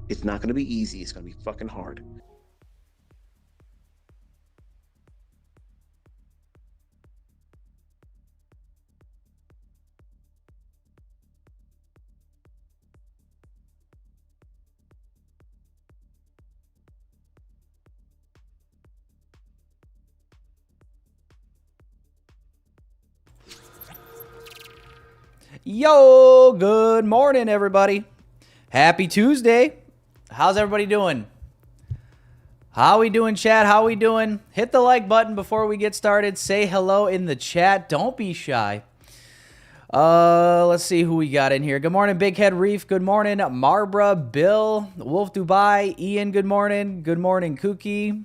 It's not going to be easy. It's going to be fucking hard. Yo, good morning, everybody. Happy Tuesday. How's everybody doing? How we doing, chat? How we doing? Hit the like button before we get started. Say hello in the chat. Don't be shy. Let's see who we got in here. Good morning, Big Head Reef. Good morning, Marbra, Bill, Wolf Dubai, Ian. Good morning. Good morning, Kookie.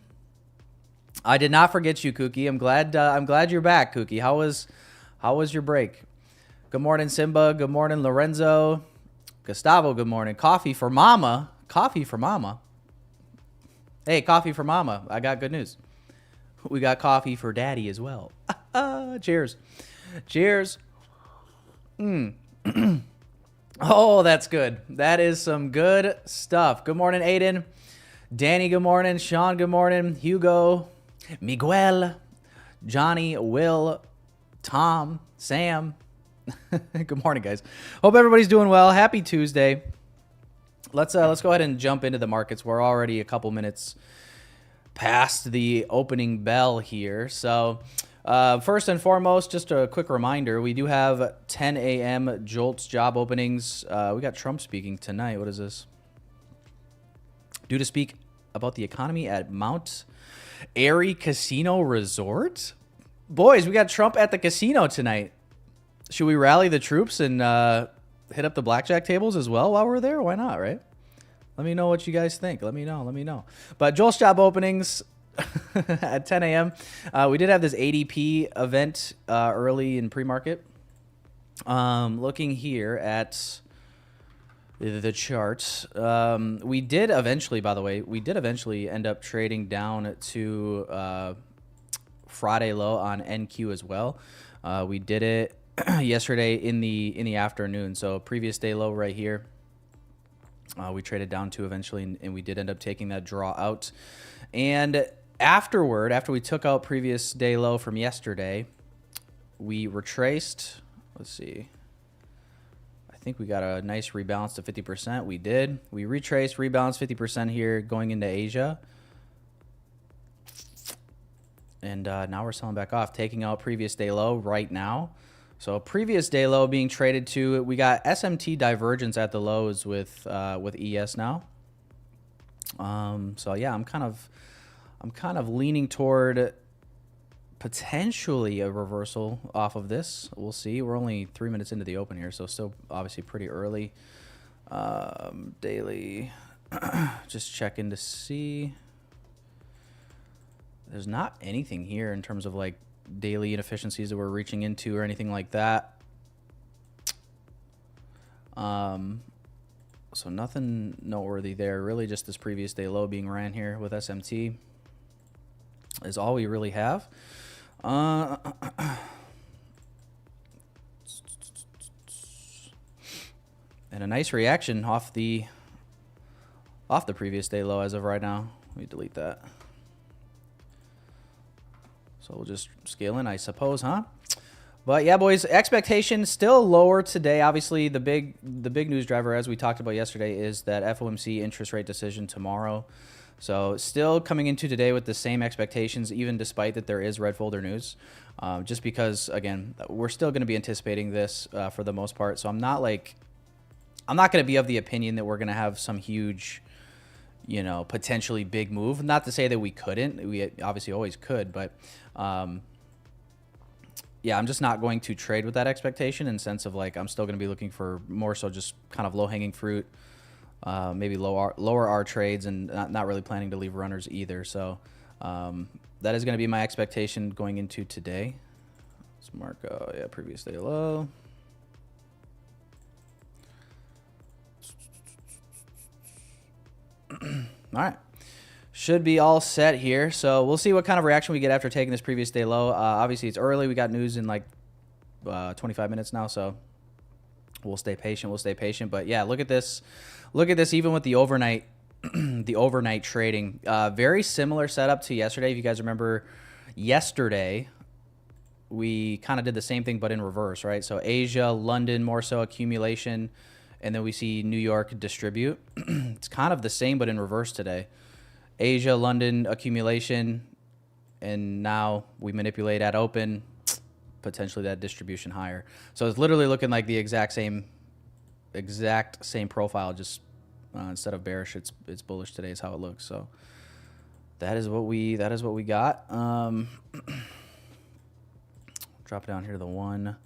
I did not forget you, Kookie. I'm glad you're back, Kookie. How was your break? Good morning, Simba. Good morning, Lorenzo. Gustavo, good morning. Coffee for Mama. Coffee for Mama. Hey, coffee for Mama. I got good news. We got coffee for Daddy as well. Cheers. Cheers. Oh, that's good. That is some good stuff. Good morning, Aiden. Danny, good morning. Sean, good morning. Hugo, Miguel, Johnny, Will, Tom, Sam. Good morning, guys. Hope everybody's doing well. Happy Tuesday. Let's go ahead and jump into the markets. We're already a couple minutes past the opening bell here. So first and foremost, just a quick reminder, we do have 10 a.m. JOLTS job openings. We got Trump speaking tonight. What is this? Due to speak about the economy at Mount Airy Casino Resort. Boys, we got Trump at the casino tonight. Should we rally the troops and hit up the blackjack tables as well while we're there? Why not, right? Let me know what you guys think. Let me know. But JOLTS job openings at 10 a.m. We did have this ADP event early in pre-market. Looking here at the charts, we did eventually end up trading down to Friday low on NQ as well. We did it yesterday in the afternoon, so previous day low right here. We traded down to eventually, and we did end up taking that draw out. And after we took out previous day low from yesterday, we retraced. Let's see. I think we got a nice rebalance to 50%. We did. We retraced, rebalanced 50% here going into Asia. And now we're selling back off, taking out previous day low right now. So previous day low being traded to, we got SMT divergence at the lows with ES now. So yeah, I'm kind of leaning toward potentially a reversal off of this. We'll see. We're only 3 minutes into the open here, so still obviously pretty early. Daily, just checking to see. There's not anything here in terms of like daily inefficiencies that we're reaching into or anything like that. So nothing noteworthy there. Really just this previous day low being ran here with SMT is all we really have. And a nice reaction off the previous day low as of right now. Let me delete that. So we'll just scale in, I suppose, huh? But yeah, boys, expectations still lower today. Obviously, the big news driver, as we talked about yesterday, is that FOMC interest rate decision tomorrow. So still coming into today with the same expectations, even despite that there is red folder news. Just because, again, we're still going to be anticipating this for the most part. So I'm not going to be of the opinion that we're going to have some huge, potentially big move. Not to say that we couldn't. We obviously always could, but yeah, I'm just not going to trade with that expectation in the sense of like I'm still going to be looking for more so just kind of low-hanging fruit, maybe lower R trades, and not really planning to leave runners either. So that is going to be my expectation going into today. Let's mark, previous day low. All right. Should be all set here. So we'll see what kind of reaction we get after taking this previous day low. Obviously, it's early. We got news in like 25 minutes now, so we'll stay patient. But yeah, look at this. Look at this. Even with the overnight the overnight trading. Very similar setup to yesterday. If you guys remember, yesterday we kind of did the same thing but in reverse, right? So Asia, London, more so accumulation, and then we see New York distribute. It's kind of the same but in reverse today. Asia, London, accumulation, and now we manipulate at open, potentially that distribution higher. So it's literally looking like the exact same profile, just instead of bearish, it's bullish today is how it looks. So that is what we got. Drop down here to the 1.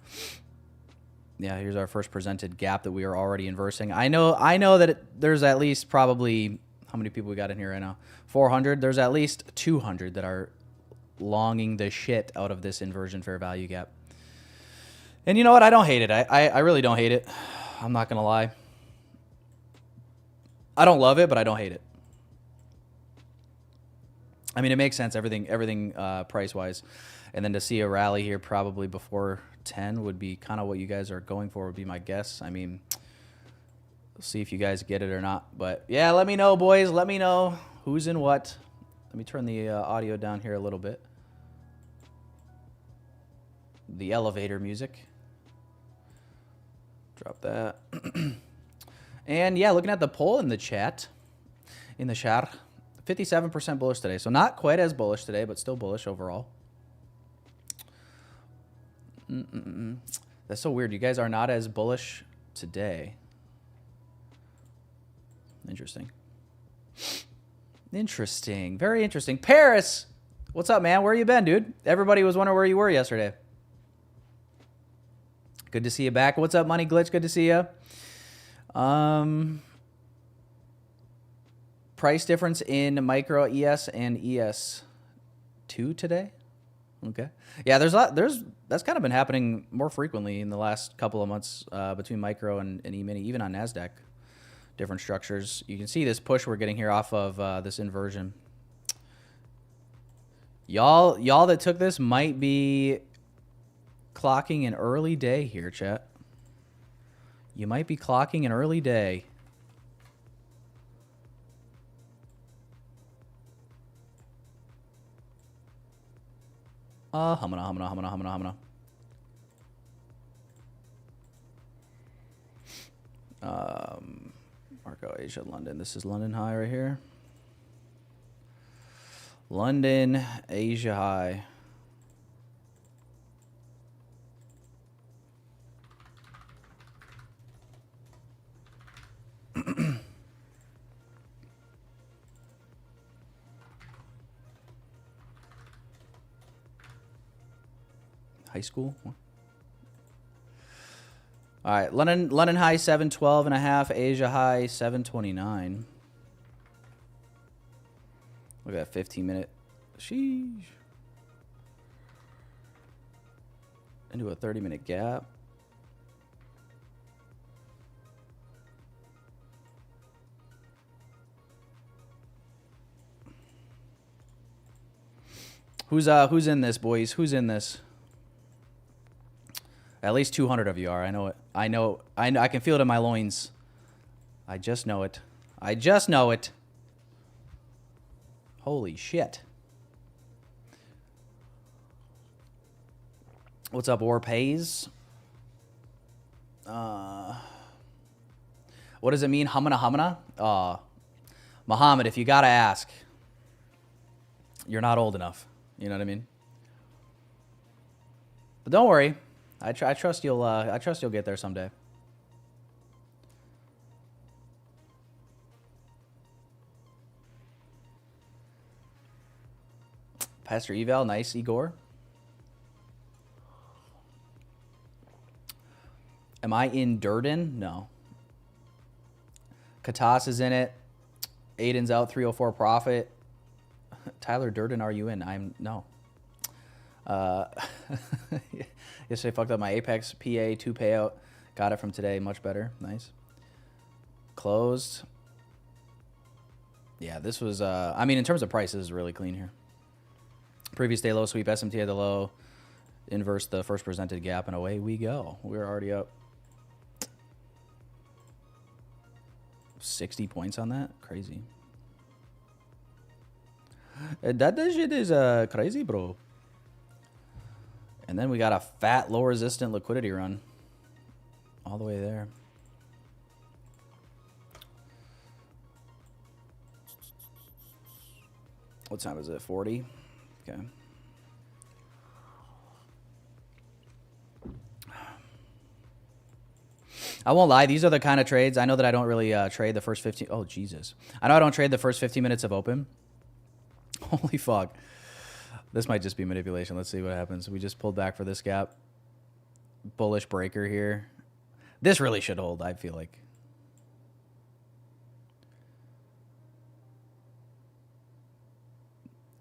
Yeah, here's our first presented gap that we are already inversing. I know that there's at least probably, how many people we got in here right now? 400. There's at least 200 that are longing the shit out of this inversion fair value gap. And you know what? I don't hate it. I really don't hate it. I'm not gonna lie. I don't love it, but I don't hate it. I mean, it makes sense, everything price-wise. And then to see a rally here probably before 10 would be kind of what you guys are going for, would be my guess. I mean, we'll see if you guys get it or not. But yeah, let me know, boys. Let me know who's in what. Let me turn the audio down here a little bit. The elevator music. Drop that. And yeah, looking at the poll in the chat, 57% bullish today. So not quite as bullish today, but still bullish overall. That's so weird. You guys are not as bullish today. Interesting. Interesting. Very interesting. Paris, what's up, man? Where you been, dude? Everybody was wondering where you were yesterday. Good to see you back. What's up, Money Glitch? Good to see you. Price difference in micro ES and ES2 today. Okay. Yeah, that's kind of been happening more frequently in the last couple of months between micro and E-mini, even on NASDAQ. Different structures. You can see this push we're getting here off of this inversion. Y'all that took this might be clocking an early day here, chat. You might be clocking an early day. Humana. Marco, Asia, London. This is London high right here. London, Asia high. High school. All right, London high 712.5, Asia high 729. Look at that 15-minute. Sheesh. Into a 30-minute gap. Who's in this, boys? Who's in this? At least 200 of you are. I know it. I know. I can feel it in my loins. I just know it. I just know it. Holy shit. What's up, War Pays? What does it mean, humana? Muhammad, if you gotta ask, you're not old enough. You know what I mean? But don't worry. I trust you'll get there someday. Pastor Eval, nice, Igor. Am I in Durden? No. Katas is in it. Aiden's out, 304 profit. Tyler Durden, are you in? No. Yesterday fucked up my Apex PA 2 payout. Got it from today. Much better. Nice. Closed. Yeah, this was, I mean, in terms of price, this is really clean here. Previous day low sweep, SMT at the low. Inverse the first presented gap, and away we go. We're already up 60 points on that. Crazy. That shit is crazy, bro. And then we got a fat, low resistant liquidity run all the way there. What time is it? 40? Okay. I won't lie. These are the kind of trades. I know that I don't really trade the first 15. Oh, Jesus. I know I don't trade the first 15 minutes of open. Holy fuck. This might just be manipulation. Let's see what happens. We just pulled back for this gap. Bullish breaker here. This really should hold, I feel like.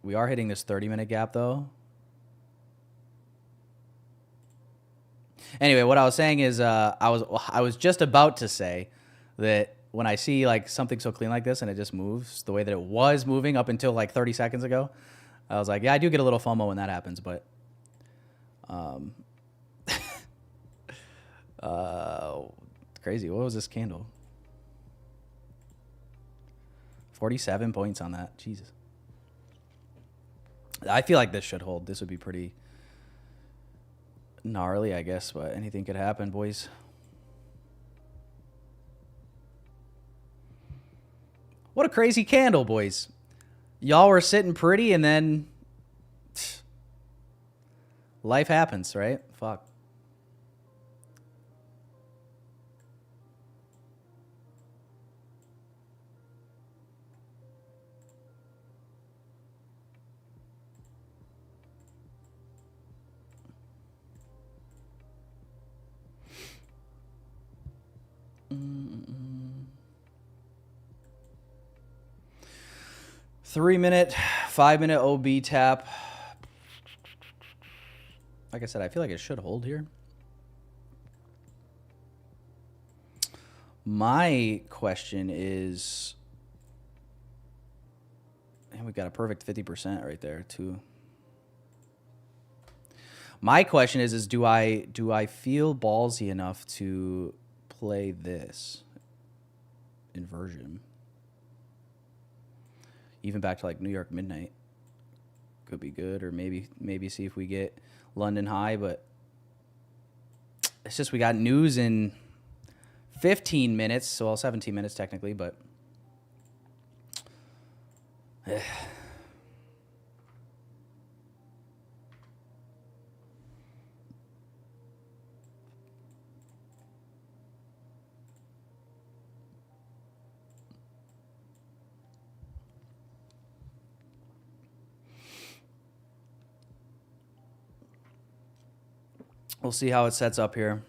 We are hitting this 30-minute gap, though. Anyway, what I was saying is I was just about to say that when I see like something so clean like this and it just moves the way that it was moving up until like 30 seconds ago, I was like, yeah, I do get a little FOMO when that happens, but crazy. What was this candle? 47 points on that. Jesus. I feel like this should hold. This would be pretty gnarly, I guess, but anything could happen, boys. What a crazy candle, boys. Y'all were sitting pretty, and then life happens, right? Fuck. Mm-mm. 3-minute, 5-minute OB tap. Like I said, I feel like it should hold here. My question is, and we got a perfect 50% right there too. My question is do I feel ballsy enough to play this inversion? Even back to like New York midnight could be good, or maybe see if we get London high, but it's just we got news in 15 minutes, so well 17 minutes technically, but we'll see how it sets up here.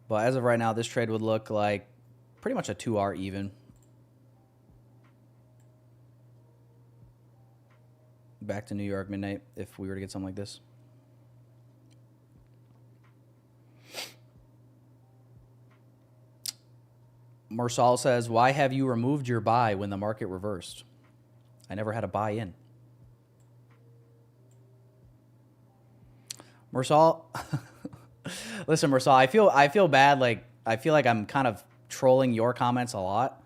But as of right now, this trade would look like pretty much a 2R even. Back to New York midnight if we were to get something like this. Marsal says, why have you removed your buy when the market reversed? I never had a buy in. Marsal, listen, Marsal, I feel bad. Like, I feel like I'm kind of trolling your comments a lot.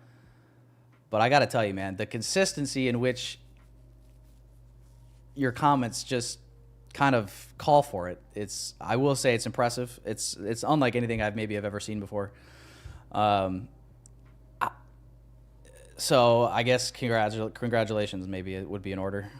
But I got to tell you, man, the consistency in which your comments just kind of call for it. I will say it's impressive. It's unlike anything I've ever seen before. So I guess congratulations maybe it would be in order.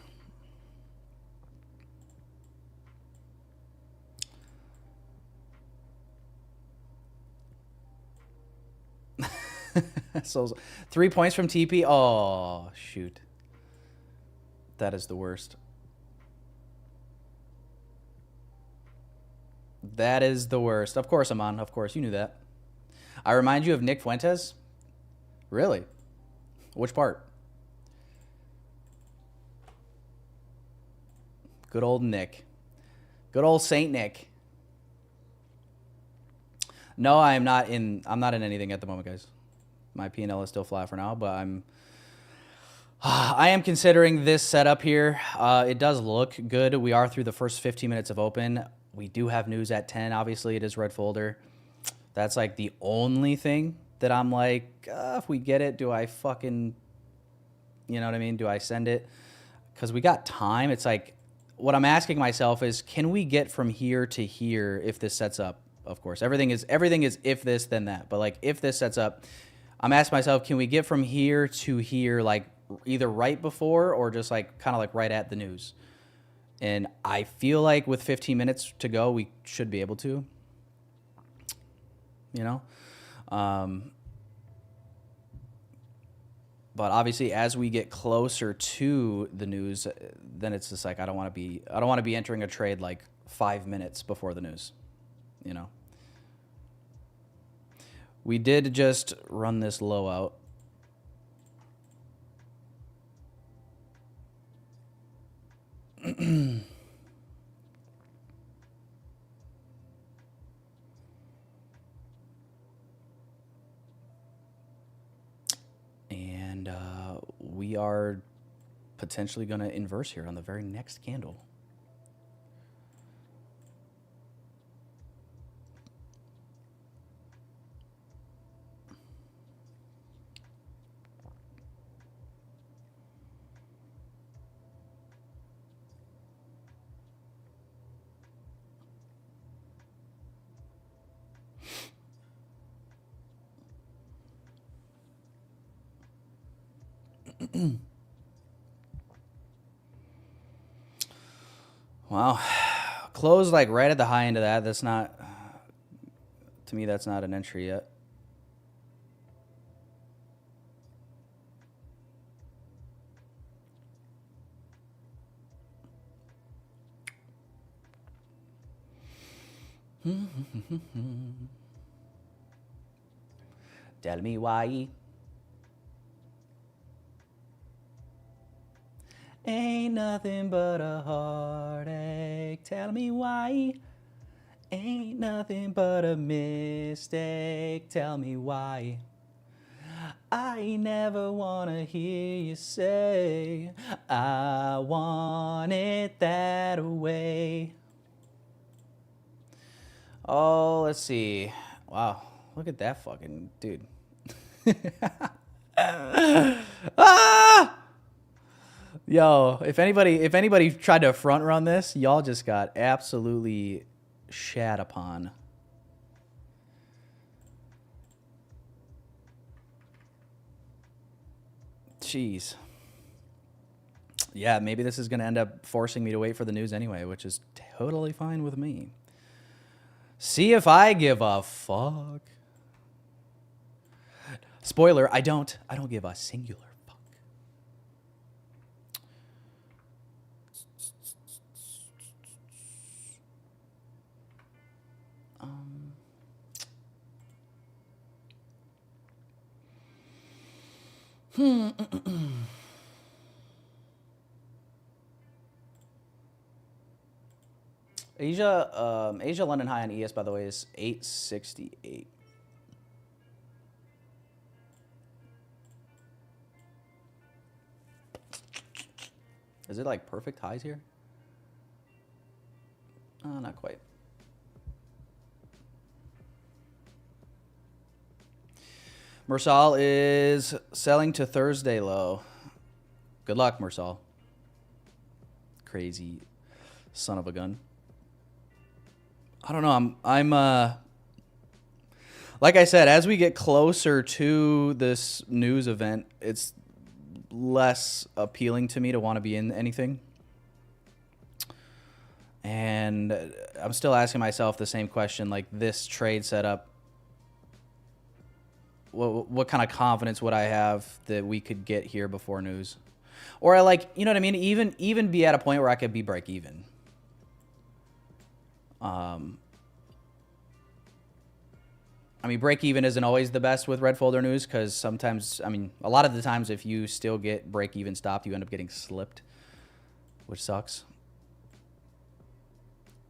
So 3 points from TP. Oh, shoot. That is the worst. That is the worst. Of course, Aman. Of course, you knew that. I remind you of Nick Fuentes? Really? Which part? Good old Nick. Good old Saint Nick. No, I'm not in anything at the moment, guys. My P&L is still flat for now, but I am considering this setup here. It does look good. We are through the first 15 minutes of open. We do have news at 10. Obviously, it is red folder. That's like the only thing that I'm like, if we get it, do I fucking You know what I mean? Do I send it? Because we got time. It's like, what I'm asking myself is, can we get from here to here if this sets up? Of course, everything is if this, then that. But like, if this sets up, I'm asking myself, can we get from here to here, like either right before or just like kind of like right at the news? And I feel like with 15 minutes to go, we should be able to. You know, but obviously, as we get closer to the news, then it's just like I don't want to be entering a trade like 5 minutes before the news. You know, we did just run this low out. And we are potentially going to inverse here on the very next candle. Wow. Closed like right at the high end of that. That's not, to me, that's not an entry yet. Tell me why. Ain't nothing but a heartache. Tell me why. Ain't nothing but a mistake. Tell me why. I never wanna hear you say I want it that way. Oh, let's see. Wow, look at that fucking dude. Ah! Yo, if anybody tried to front run this, y'all just got absolutely shat upon. Jeez. Yeah, maybe this is going to end up forcing me to wait for the news anyway, which is totally fine with me. See if I give a fuck. Spoiler, I don't give a singular fuck. Asia London high on ES, by the way, is 868. Is it like perfect highs here? Not quite. Mersal is selling to Thursday low. Good luck, Mersal. Crazy son of a gun. I don't know. I'm like I said, as we get closer to this news event, it's less appealing to me to want to be in anything. And I'm still asking myself the same question, like this trade setup, what kind of confidence would I have that we could get here before news? Or like, you know what I mean? Even be at a point where I could be break even. I mean, break even isn't always the best with red folder news because sometimes, I mean, a lot of the times if you still get break even stopped, you end up getting slipped, which sucks.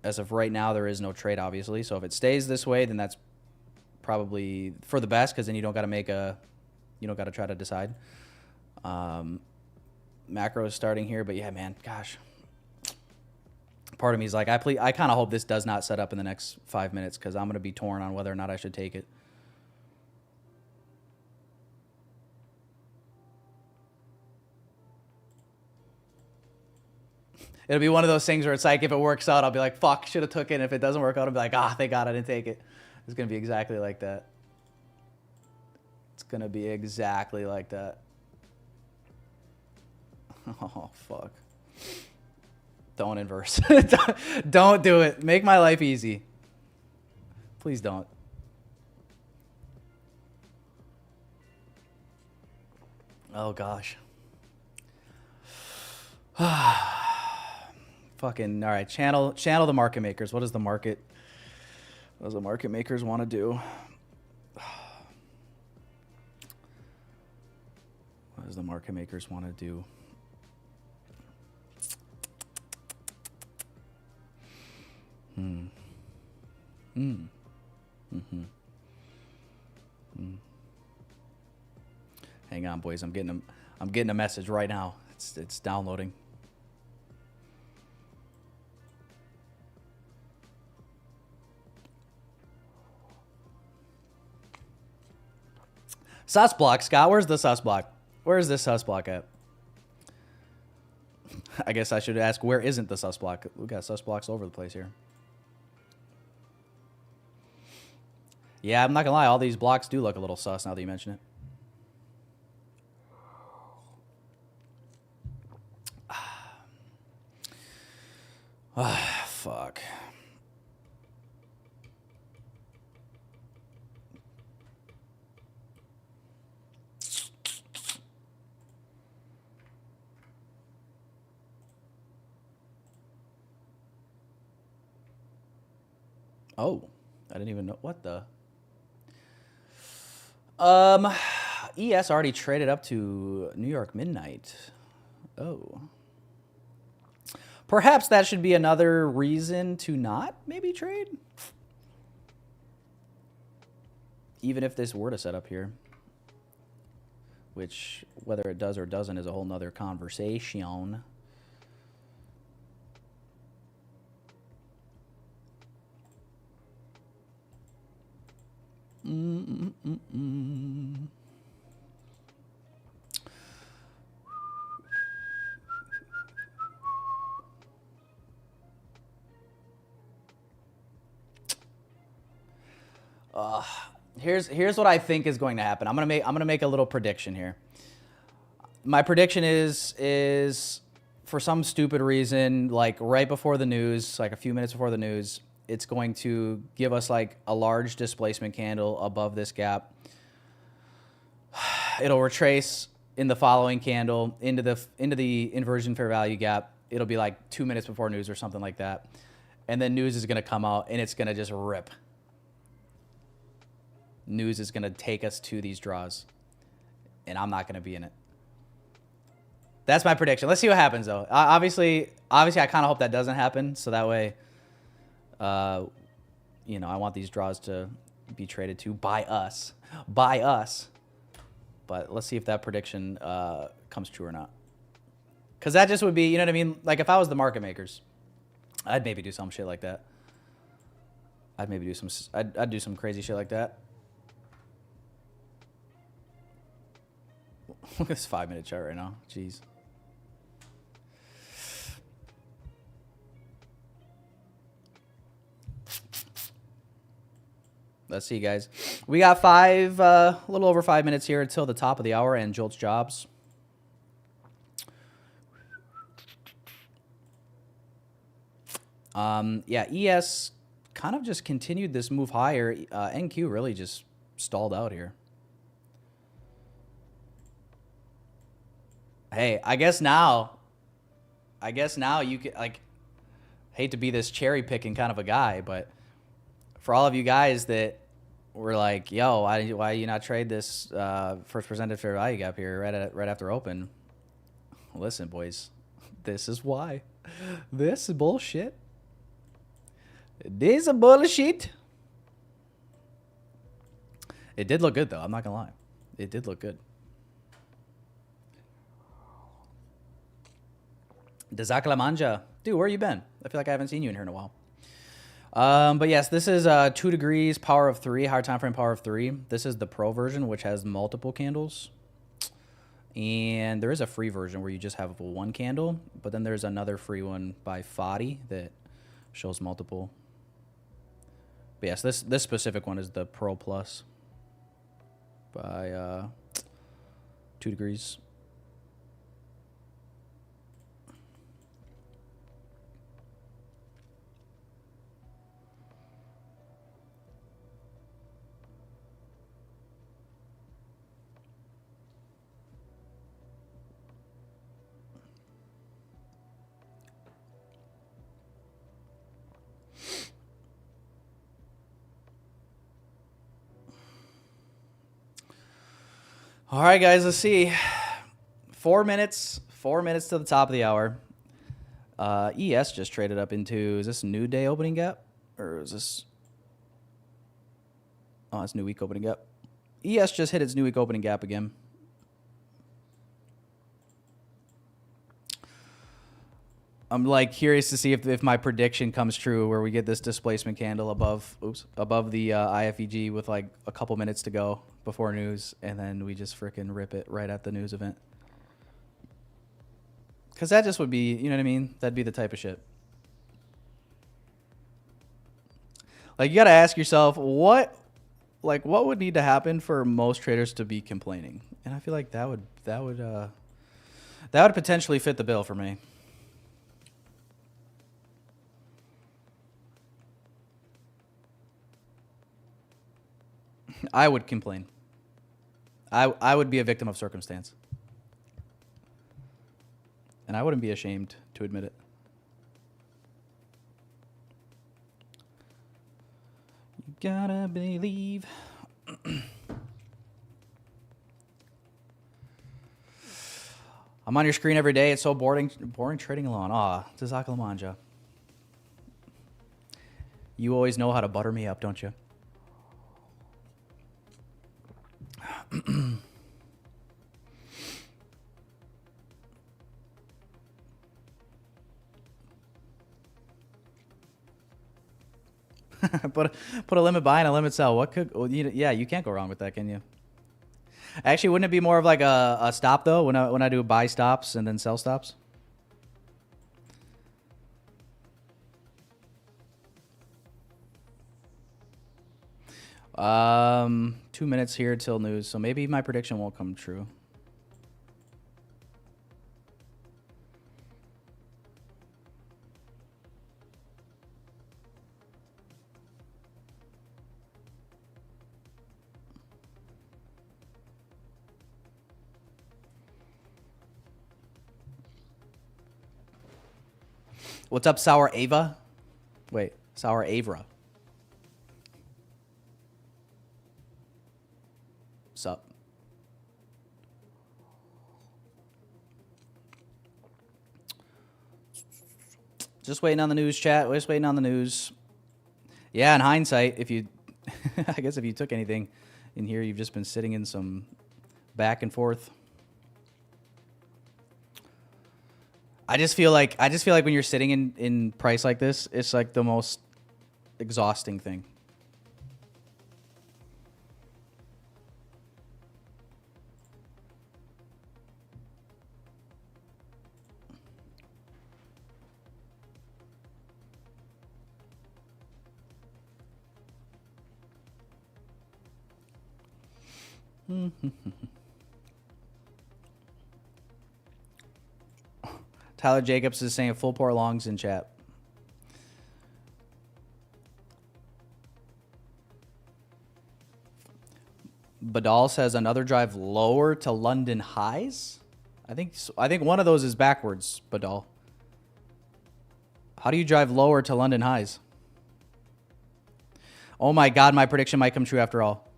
As of right now, there is no trade, obviously. So if it stays this way, then that's probably for the best because then you don't got to try to decide. Macro is starting here, but yeah, man, gosh. Part of me is like, I kind of hope this does not set up in the next 5 minutes because I'm going to be torn on whether or not I should take it. It'll be one of those things where it's like, if it works out, I'll be like, fuck, should have took it. And if it doesn't work out, I'll be like, ah, thank God I didn't take it. It's going to be exactly like that. It's going to be exactly like that. Oh, fuck. Don't inverse. Don't do it. Make my life easy. Please don't. Oh, gosh. Fucking, all right. Channel the market makers. What does the market makers want to do? What does the market makers want to do? Hang on, boys. I'm getting a message right now. It's downloading. Sus block, Scott. Where's the sus block? Where's this sus block at? I guess I should ask, where isn't the sus block? We got sus blocks all over the place here. Yeah, I'm not gonna lie. All these blocks do look a little sus now that you mention it. Ah, fuck. Oh, I didn't even know. What the? ES already traded up to New York midnight. Oh. Perhaps that should be another reason to not maybe trade. Even if this were to set up here. Which, whether it does or doesn't, is a whole nother conversation. Here's what I think is going to happen. I'm gonna make a little prediction here. My prediction is for some stupid reason, like right before the news, like a few minutes before the news, it's going to give us like a large displacement candle above this gap. It'll retrace in the following candle into the inversion fair value gap. It'll be like 2 minutes before news or something like that. And then news is going to come out and it's going to just rip. News is going to take us to these draws. And I'm not going to be in it. That's my prediction. Let's see what happens though. Obviously I kind of hope that doesn't happen. So that way, you know, I want these draws to be traded to by us. But let's see if that prediction comes true or not. Because that just would be, you know what I mean? Like if I was the market makers, I'd maybe do some shit like that. I'd do some crazy shit like that. Look at this 5-minute chart right now. Jeez. Let's see, guys. We got a little over 5 minutes here until the top of the hour and Jolt's Jobs. Yeah, ES kind of just continued this move higher. NQ really just stalled out here. Hey, I guess now you can, like, hate to be this cherry picking kind of a guy, but for all of you guys that were like, yo, why you not trade this first presented fair value gap here right after open? Listen, boys, this is why. This is bullshit. This is bullshit. It did look good though. I'm not gonna lie. It did look good. Dezak La Manja. Dude, where you been? I feel like I haven't seen you in here in a while. But yes, this is 2 degrees, power of 3, higher time frame, power of 3. This is the pro version, which has multiple candles. And there is a free version where you just have one candle, but then there's another free one by Fadi that shows multiple. But yes, this specific one is the Pro Plus by 2 degrees. All right, guys, let's see. 4 minutes. 4 minutes to the top of the hour. ES just traded up into, is this new day opening gap? Or is this... Oh, it's new week opening gap. ES just hit its new week opening gap again. I'm like curious to see if my prediction comes true, where we get this displacement candle above the IFEG with like a couple minutes to go before news, and then we just freaking rip it right at the news event. Because that just would be, you know what I mean? That'd be the type of shit. Like, you got to ask yourself, what would need to happen for most traders to be complaining? And I feel like that would potentially fit the bill for me. I would complain. I would be a victim of circumstance. And I wouldn't be ashamed to admit it. You gotta believe. I'm on your screen every day. It's so boring trading alone. Aw, Tazaka Lamanja. You always know how to butter me up, don't you? put a limit buy and a limit sell. What could? Well, yeah, you can't go wrong with that, can you? Actually, wouldn't it be more of like a stop though when I do buy stops and then sell stops? Um, 2 minutes here till news, so maybe my prediction won't come true. What's up, Sour Ava? Wait, Sour Avra. Sup? Just waiting on the news, chat. Just waiting on the news. Yeah, in hindsight, if you... I guess if you took anything in here, you've just been sitting in some back and forth. I just feel like when you're sitting in price like this, it's like the most exhausting thing. Tyler Jacobs is saying full port longs in chat. Badal says another drive lower to London highs. I think one of those is backwards, Badal. How do you drive lower to London highs? Oh my God, my prediction might come true after all.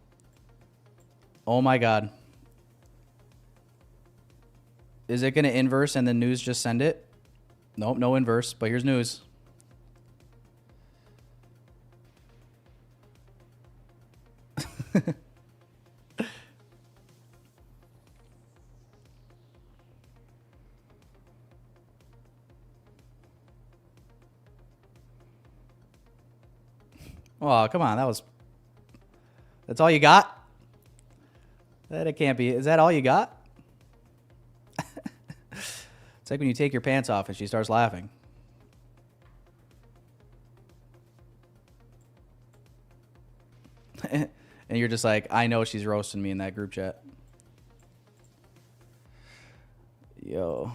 Oh my God. Is it going to inverse and then news just send it? Nope, no inverse, but here's news. Oh, come on. That's all you got? That it can't be. Is that all you got? It's like when you take your pants off and she starts laughing. And you're just like, I know she's roasting me in that group chat. Yo.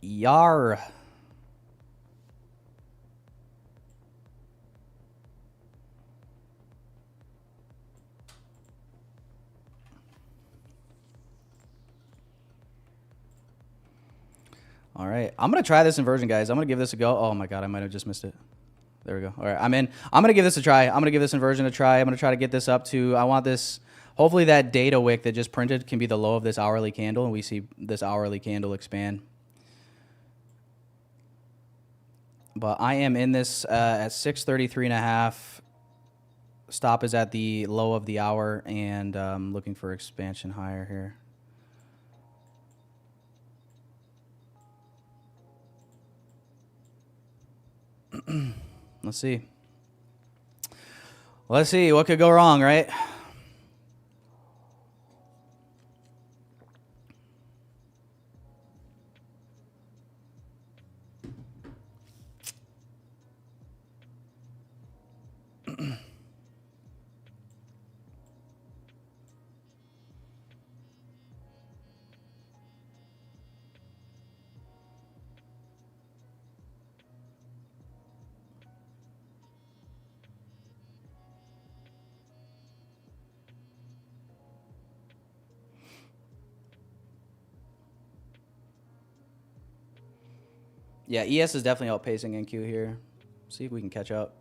Yar. All right. I'm going to try this inversion, guys. I'm going to give this a go. Oh, my God. I might have just missed it. There we go. All right. I'm in. I'm going to give this a try. I'm going to give this inversion a try. I'm going to try to get this up to, I want this, hopefully that data wick that just printed can be the low of this hourly candle, and we see this hourly candle expand. But I am in this at 633.5. Stop is at the low of the hour, and looking for expansion higher here. Let's see. Let's see what could go wrong, right? Yeah, ES is definitely outpacing NQ here. See if we can catch up.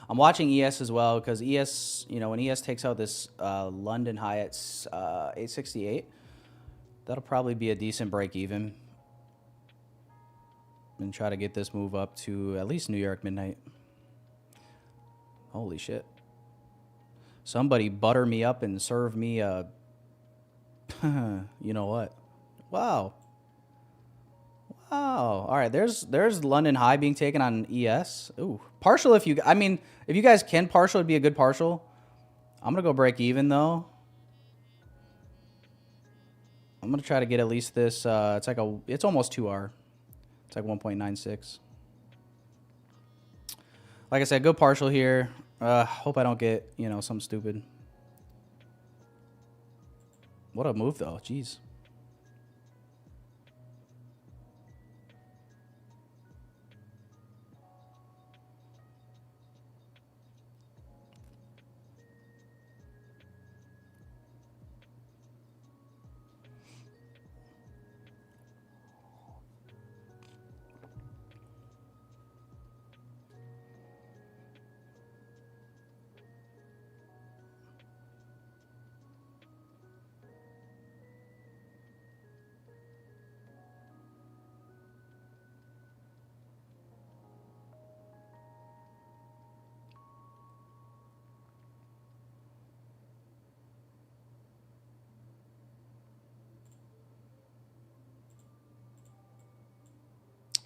I'm watching ES as well because ES, you know, when ES takes out this London high at 868, that'll probably be a decent break even. And try to get this move up to at least New York midnight. Holy shit. Somebody butter me up and serve me a, you know what? Wow. Wow. All right, there's London high being taken on ES. Ooh, partial if you, I mean, if you guys can partial, it'd be a good partial. I'm going to go break even though. I'm going to try to get at least this, it's like it's almost 2R. It's like 1.96. Like I said, go partial here. Hope I don't get, you know, something stupid. What a move, though. Jeez.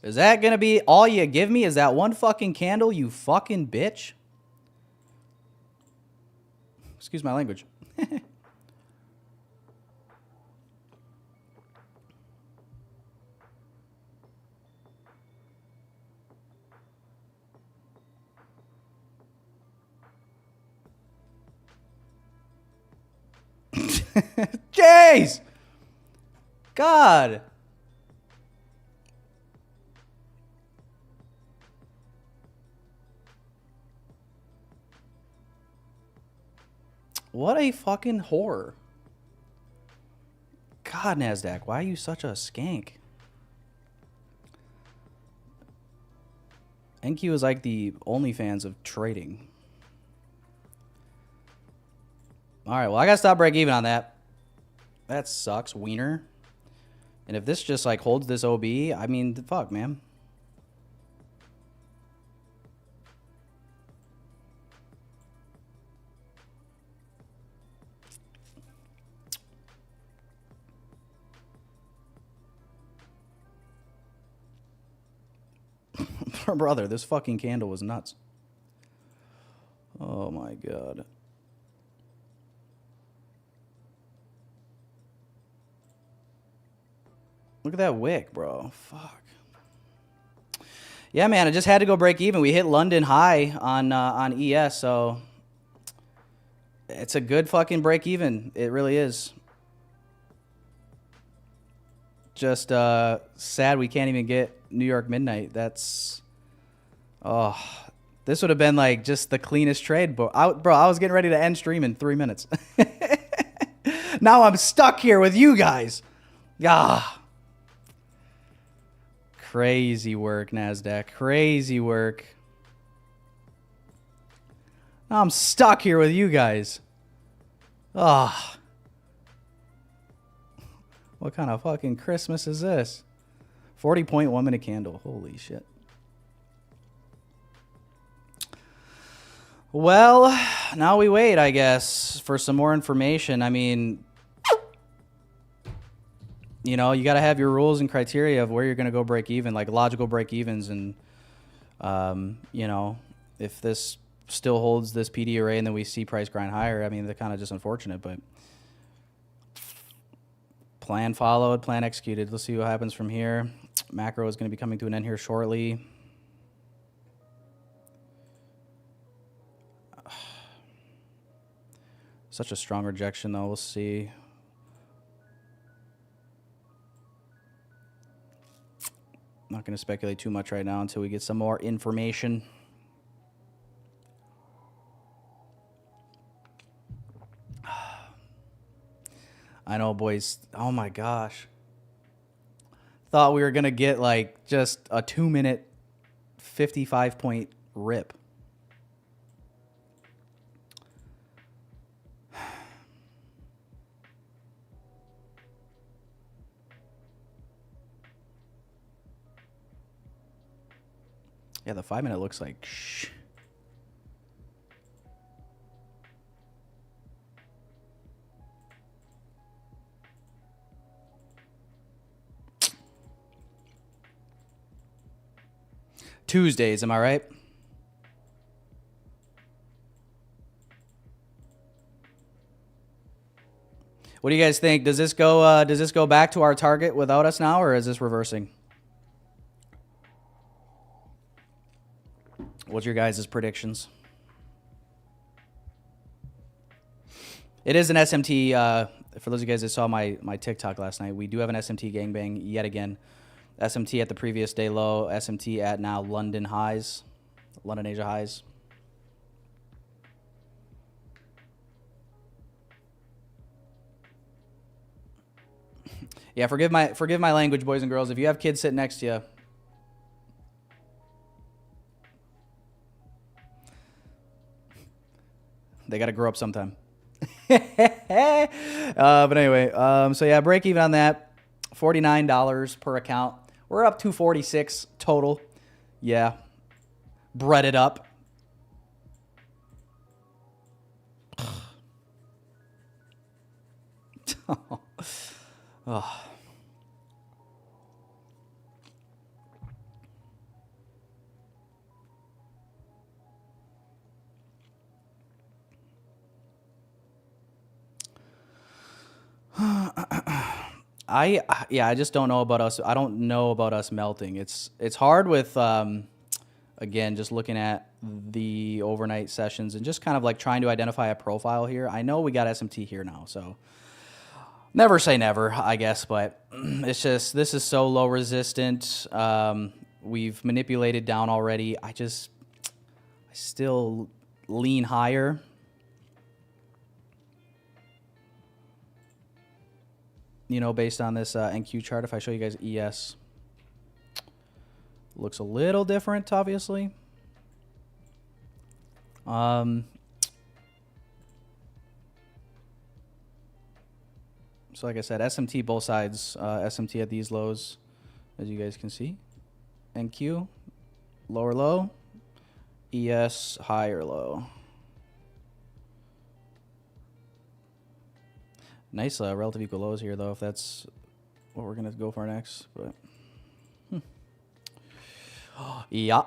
Is that going to be all you give me? Is that one fucking candle, you fucking bitch? Excuse my language. Jeez! God! What a fucking whore. God, NASDAQ, why are you such a skank? NQ is like the OnlyFans of trading. All right, well, I got to stop break even on that. That sucks, wiener. And if this just like holds this OB, I mean, fuck, man. Brother, this fucking candle was nuts. Look at that wick, bro. Fuck. Yeah, man, I just had to go break even. We hit London high on ES, so it's a good fucking break even. It really is. Just sad we can't even get New York midnight. That's this would have been like just the cleanest trade, bro. I was getting ready to end stream in 3 minutes. Now I'm stuck here with you guys. Ah. Crazy work, NASDAQ. Crazy work. Now I'm stuck here with you guys. Ah. What kind of fucking Christmas is this? 40.1 minute candle. Holy shit. Well, now we wait, I guess, for some more information. I mean, you know, you got to have your rules and criteria of where you're going to go break even, like logical break evens. And, you know, if this still holds this PD array and then we see price grind higher, I mean, they're kind of just unfortunate, but plan followed, plan executed. Let's see what happens from here. Macro is going to be coming to an end here shortly. Such a strong rejection, though. We'll see. Not going to speculate too much right now until we get some more information. I know, boys. Oh, my gosh. Thought we were going to get, like, just a 2-minute 55-point rip. Yeah, the 5-minute looks like shh. Tuesdays, am I right? What do you guys think? Does this go back to our target without us now, or is this reversing? What's your guys' predictions? It is an SMT. For those of you guys that saw my TikTok last night, we do have an SMT gangbang yet again. SMT at the previous day low. SMT at now London highs. London Asia highs. Yeah, forgive my language, boys and girls. If you have kids sitting next to you, they got to grow up sometime. But anyway, so yeah, break even on that. $49 per account. We're up $246 total. Yeah. Bread it up. Oh. I just don't know about us. I don't know about us melting. It's hard with again, just looking at the overnight sessions and just kind of like trying to identify a profile here. I know we got SMT here now, so never say never, I guess, but it's just this is so low resistant. We've manipulated down already. I still lean higher. You know, based on this NQ chart, if I show you guys ES, looks a little different, obviously. So like I said, SMT both sides, SMT at these lows, as you guys can see. NQ, lower low, ES, higher low. Nice relative equal lows here, though, if that's what we're going to go for next. But yeah.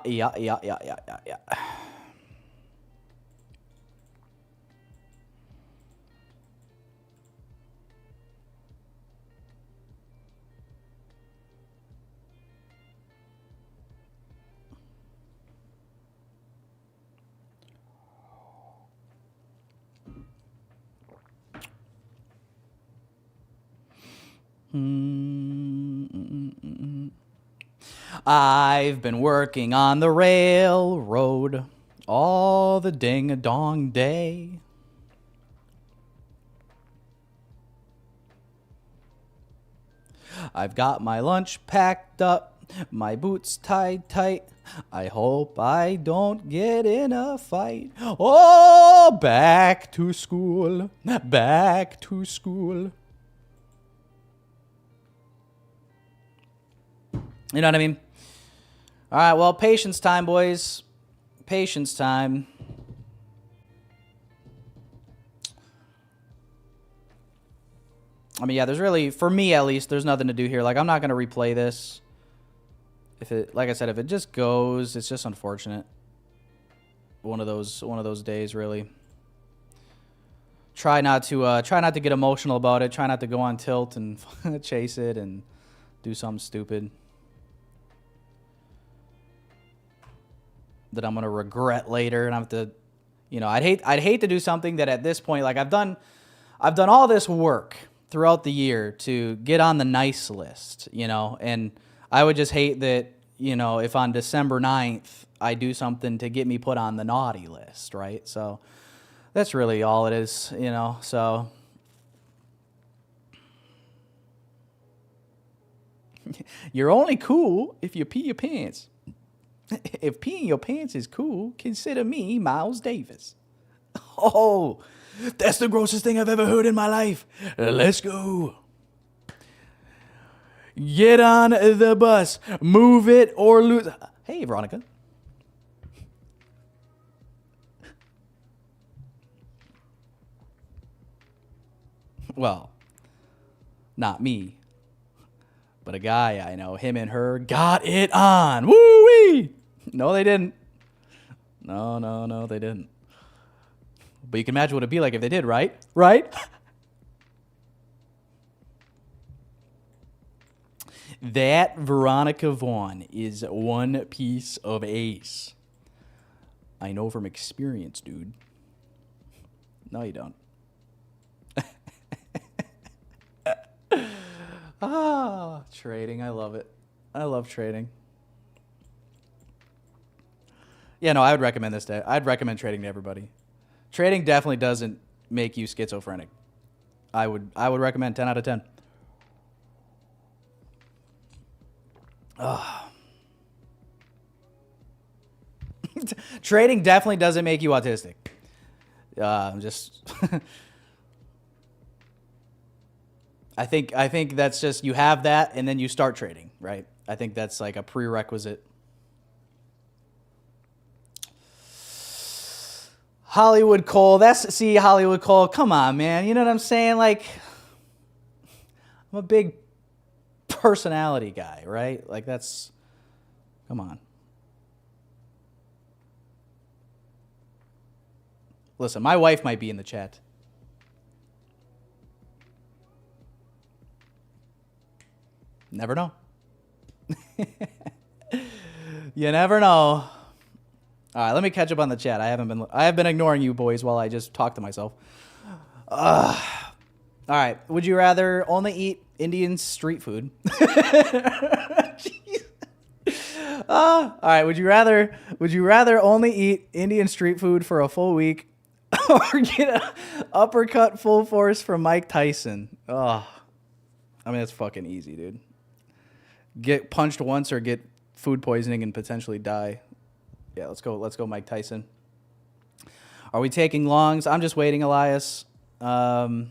I've been working on the railroad all the ding-a-dong day. I've got my lunch packed up, my boots tied tight. I hope I don't get in a fight. Oh, back to school, back to school. You know what I mean? All right, well, patience time, boys. Patience time. I mean, yeah, there's really, for me at least, there's nothing to do here. Like, I'm not going to replay this. If it, like I said, if it just goes, it's just unfortunate. One of those days, really. Try not to get emotional about it. Try not to go on tilt and chase it and do something stupid that I'm gonna regret later, and I'm have to, you know, I'd hate to do something that at this point, like I've done all this work throughout the year to get on the nice list, you know, and I would just hate that, you know, if on December 9th I do something to get me put on the naughty list, right? So that's really all it is, you know. So you're only cool if you pee your pants. If peeing your pants is cool, consider me Miles Davis. Oh, that's the grossest thing I've ever heard in my life. Let's go. Get on the bus. Move it or lose. Hey, Veronica. Well, not me, but a guy I know. Him and her got it on. Woo-wee! No, they didn't. No, they didn't. But you can imagine what it'd be like if they did, right? Right? That Veronica Vaughn is one piece of ace. I know from experience, dude. No, you don't. Trading. I love it. I love trading. Yeah, no, I would recommend this. I'd recommend trading to everybody. Trading definitely doesn't make you schizophrenic. I would recommend 10 out of 10. Trading definitely doesn't make you autistic. Just I think that's just you have that and then you start trading, right? I think that's like a prerequisite. Hollywood Cole, Hollywood Cole, come on, man. You know what I'm saying? Like, I'm a big personality guy, right? Like, come on. Listen, my wife might be in the chat. Never know. You never know. All right, let me catch up on the chat. I have been ignoring you boys while I just talk to myself. All right, would you rather only eat Indian street food? All right, would you rather only eat Indian street food for a full week or get an uppercut full force from Mike Tyson? Oh, I mean, it's fucking easy, dude. Get punched once or get food poisoning and potentially die. Yeah, let's go Mike Tyson. Are we taking longs? I'm just waiting, Elias. When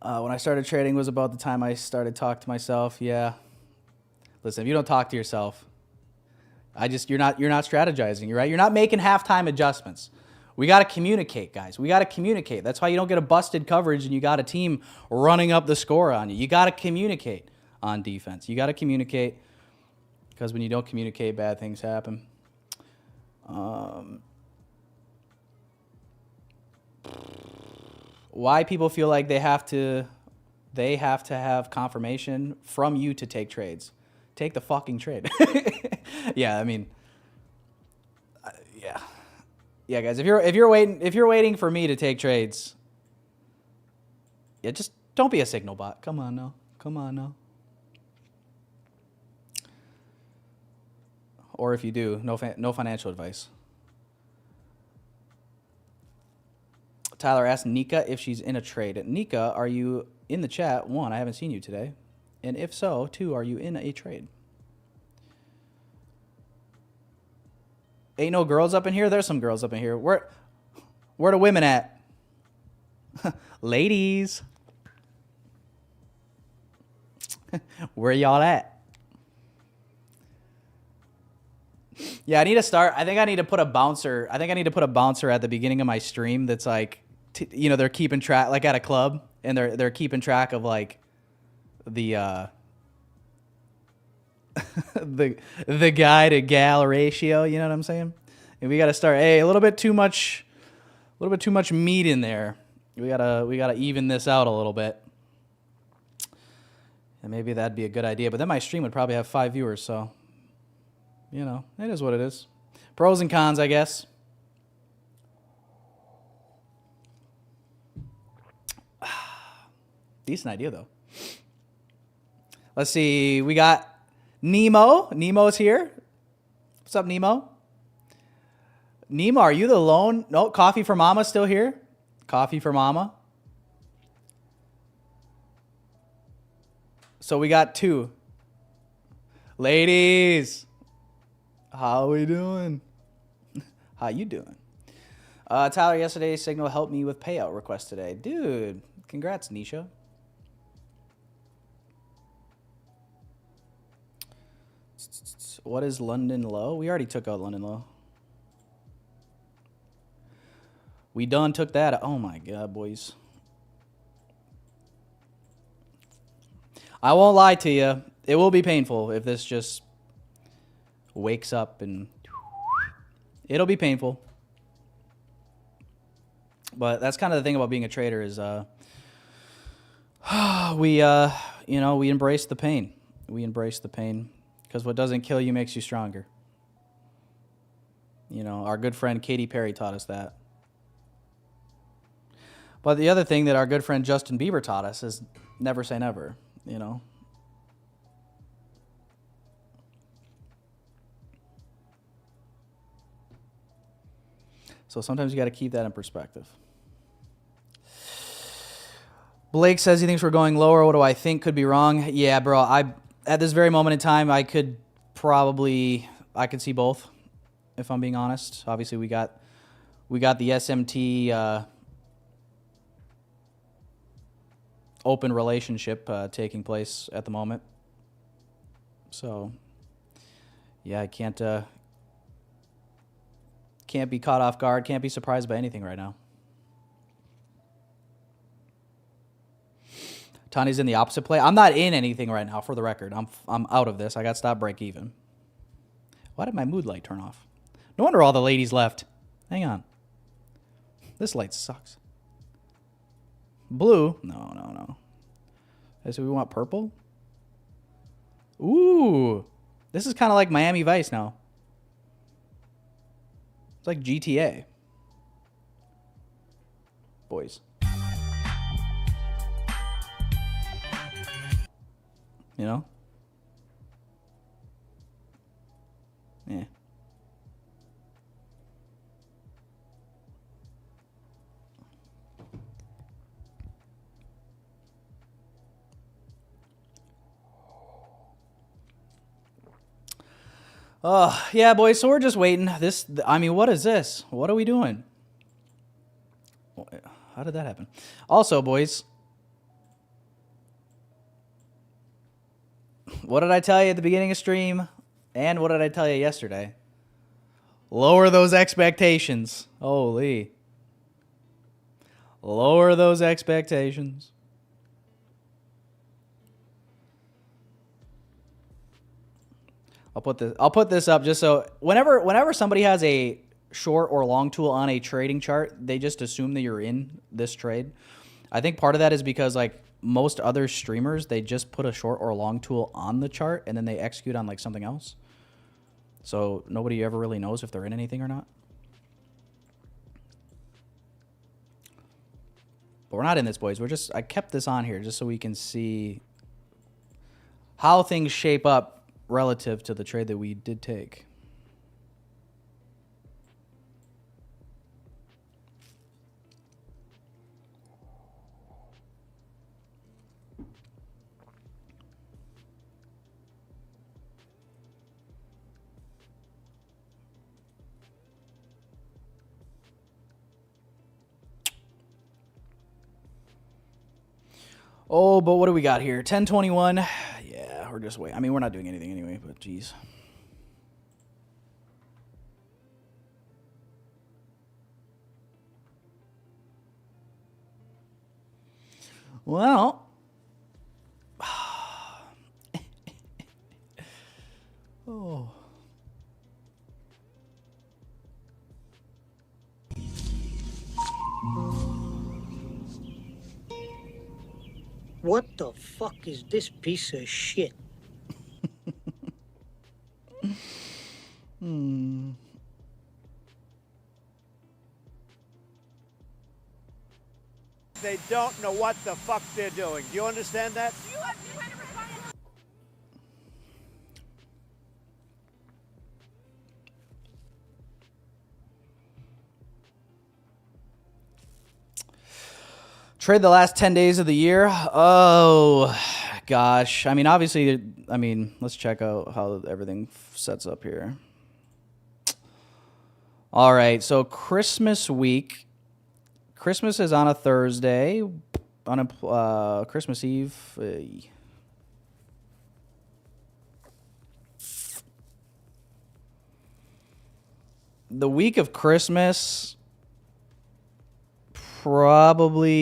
I started trading was about the time I started talking to myself. Yeah. Listen, if you don't talk to yourself, you're not strategizing, right? You're not making halftime adjustments. We got to communicate, guys. We got to communicate. That's why you don't get a busted coverage and you got a team running up the score on you. You got to communicate on defense. You got to communicate because when you don't communicate, bad things happen. Why people feel like they have to have confirmation from you to take trades. Take the fucking trade. Yeah, I mean, yeah. Yeah, guys, if you're waiting for me to take trades, yeah, just Don't be a signal bot. Come on now. Come on now. Or if you do, no financial advice. Tyler asked Nika if she's in a trade. Nika, are you in the chat? 1, I haven't seen you today. And if so, 2, are you in a trade? Ain't no girls up in here? There's some girls up in here. Where the women at? Ladies. Where y'all at? Yeah, I need to start. I think I need to put a bouncer. I think I need to put a bouncer at the beginning of my stream that's like, you know, they're keeping track, like at a club, and they're keeping track of like the the guy to gal ratio. You know what I'm saying? And we got to start. Hey, a little bit too much meat in there. We gotta even this out a little bit. And maybe that'd be a good idea. But then my stream would probably have 5 viewers, so you know, it is what it is. Pros and cons, I guess. Decent idea, though. Let's see. We got Nemo. Nemo's here. What's up, Nemo? Nemo, are you the lone? No, Coffee for Mama still here? Coffee for Mama. So we got 2. Ladies. How we doing? How you doing? Tyler, yesterday Signal helped me with payout request today. Dude, congrats, Nisha. What is London low? We already took out London low. We done took that. Oh my God, boys. I won't lie to you. It will be painful if this just wakes up, and it'll be painful. But that's kind of the thing about being a trader is we embrace the pain. We embrace the pain because what doesn't kill you makes you stronger. You know, our good friend Katy Perry taught us that. But the other thing that our good friend Justin Bieber taught us is never say never, you know. So sometimes you got to keep that in perspective. Blake says he thinks we're going lower. What do I think could be wrong? Yeah, bro. At this very moment in time, I could see both, if I'm being honest. Obviously, we got the SMT open relationship taking place at the moment. So, yeah, I can't be caught off guard. Can't be surprised by anything right now. Tani's in the opposite play. I'm not in anything right now, for the record. I'm out of this. I got stop break even. Why did my mood light turn off? No wonder all the ladies left. Hang on. This light sucks. Blue? No. So we want purple? Ooh. This is kind of like Miami Vice now. It's like GTA. Boys. You know? Yeah. Yeah, boys, so we're just waiting. What is this? What are we doing? How did that happen? Also, boys, what did I tell you at the beginning of stream? And what did I tell you yesterday? Lower those expectations. Holy. Lower those expectations. I'll put this up just so whenever somebody has a short or long tool on a trading chart, they just assume that you're in this trade. I think part of that is because like most other streamers, they just put a short or long tool on the chart and then they execute on like something else. So nobody ever really knows if they're in anything or not. But we're not in this, boys. I kept this on here just so we can see how things shape up relative to the trade that we did take. Oh, but what do we got here? 1021. Yeah, we're just waiting. I mean, we're not doing anything anyway, but geez. Well. Oh. What the fuck is this piece of shit? They don't know what the fuck they're doing. Do you understand that? Trade the last 10 days of the year. Oh, gosh. I mean, obviously, let's check out how everything sets up here. All right, so Christmas week. Christmas is on a Thursday. On Christmas Eve. The week of Christmas, probably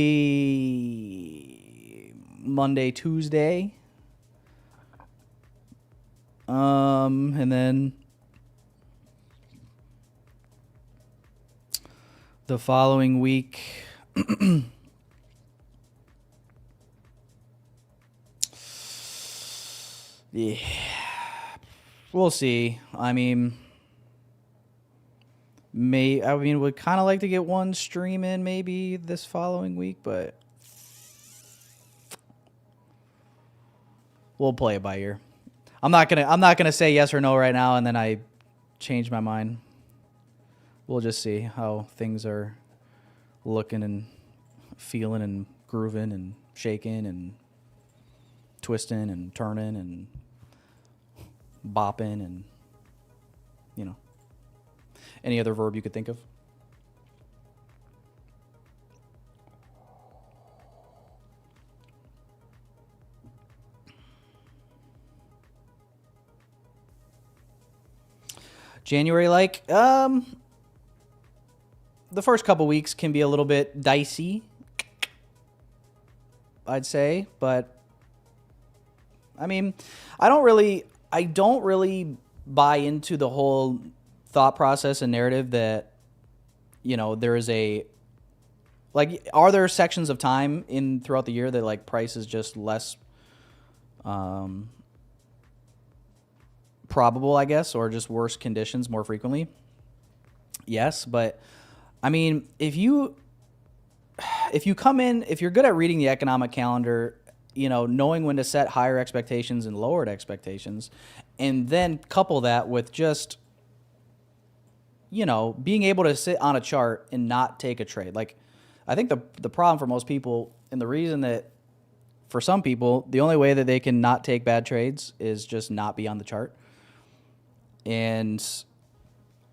Monday, Tuesday. And then the following week, yeah, we'll see. Would kind of like to get one stream in maybe this following week, but we'll play it by ear. I'm not gonna say yes or no right now, and then I change my mind. We'll just see how things are looking and feeling and grooving and shaking and twisting and turning and bopping and, you know, any other verb you could think of. January, the first couple weeks can be a little bit dicey, I'd say, but I don't really buy into the whole thought process and narrative that, there is are there sections of time throughout the year that price is just less probable, I guess, or just worse conditions more frequently? Yes, but if you come in, if you're good at reading the economic calendar, knowing when to set higher expectations and lowered expectations, and then couple that with just, being able to sit on a chart and not take a trade. I think the problem for most people, and the reason that for some people, the only way that they can not take bad trades is just not be on the chart. And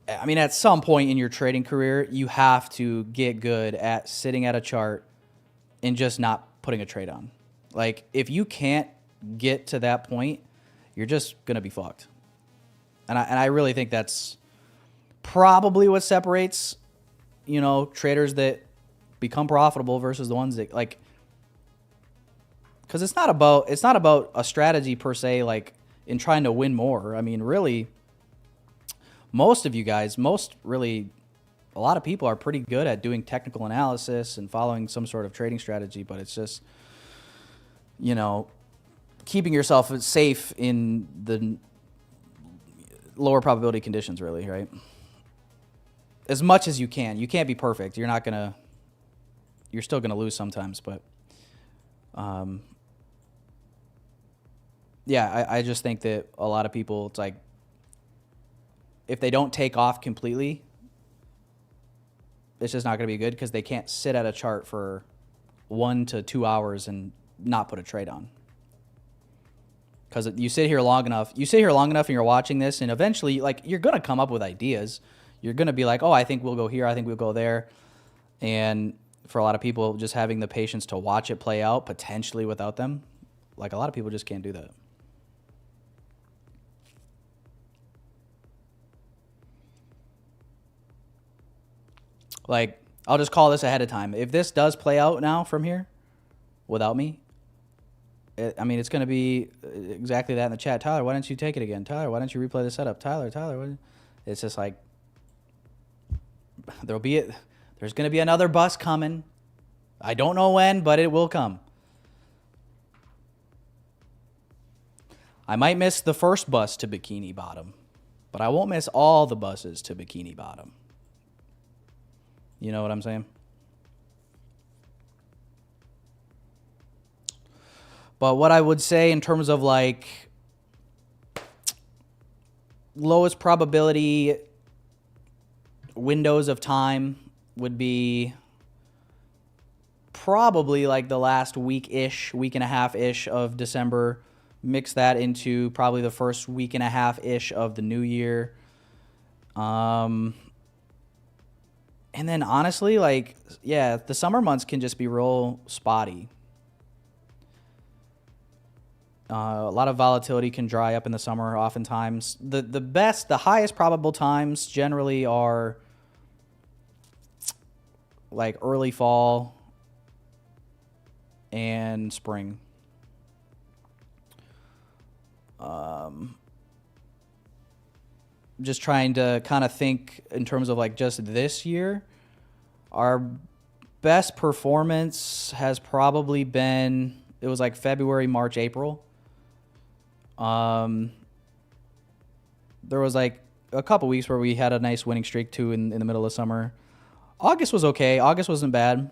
at some point in your trading career, you have to get good at sitting at a chart and just not putting a trade on. If you can't get to that point, you're just going to be fucked. And I really think that's probably what separates, traders that become profitable versus the ones that because it's not about a strategy per se, in trying to win more. Really, most of you guys, a lot of people are pretty good at doing technical analysis and following some sort of trading strategy, but it's just, keeping yourself safe in the lower probability conditions, really, right? As much as you can. You can't be perfect. You're not going to, you're still going to lose sometimes. But yeah, I just think that a lot of people, it's like, if they don't take off completely, it's just not going to be good because they can't sit at a chart for 1 to 2 hours and not put a trade on. Because you sit here long enough and you're watching this, and eventually, like, you're going to come up with ideas. You're going to be like, oh, I think we'll go here, I think we'll go there. And for a lot of people, just having the patience to watch it play out, potentially without them, like, a lot of people just can't do that. Like, I'll just call this ahead of time. If this does play out now from here without me, it's going to be exactly that in the chat. Tyler, why don't you take it again? Tyler, why don't you replay the setup? Tyler, it's just like, there's going to be another bus coming. I don't know when, but it will come. I might miss the first bus to Bikini Bottom, but I won't miss all the buses to Bikini Bottom. You know what I'm saying? But what I would say in terms of like lowest probability windows of time would be probably like the last week-ish, week and a half-ish of December. Mix that into probably the first week and a half-ish of the new year. And then honestly, like, yeah, the summer months can just be real spotty. A lot of volatility can dry up in the summer oftentimes. The highest probable times generally are like early fall and spring. Just trying to kind of think in terms of like just this year. Our best performance has probably been, it was like February, March, April. There was like a couple weeks where we had a nice winning streak too in the middle of summer. August was okay. August wasn't bad.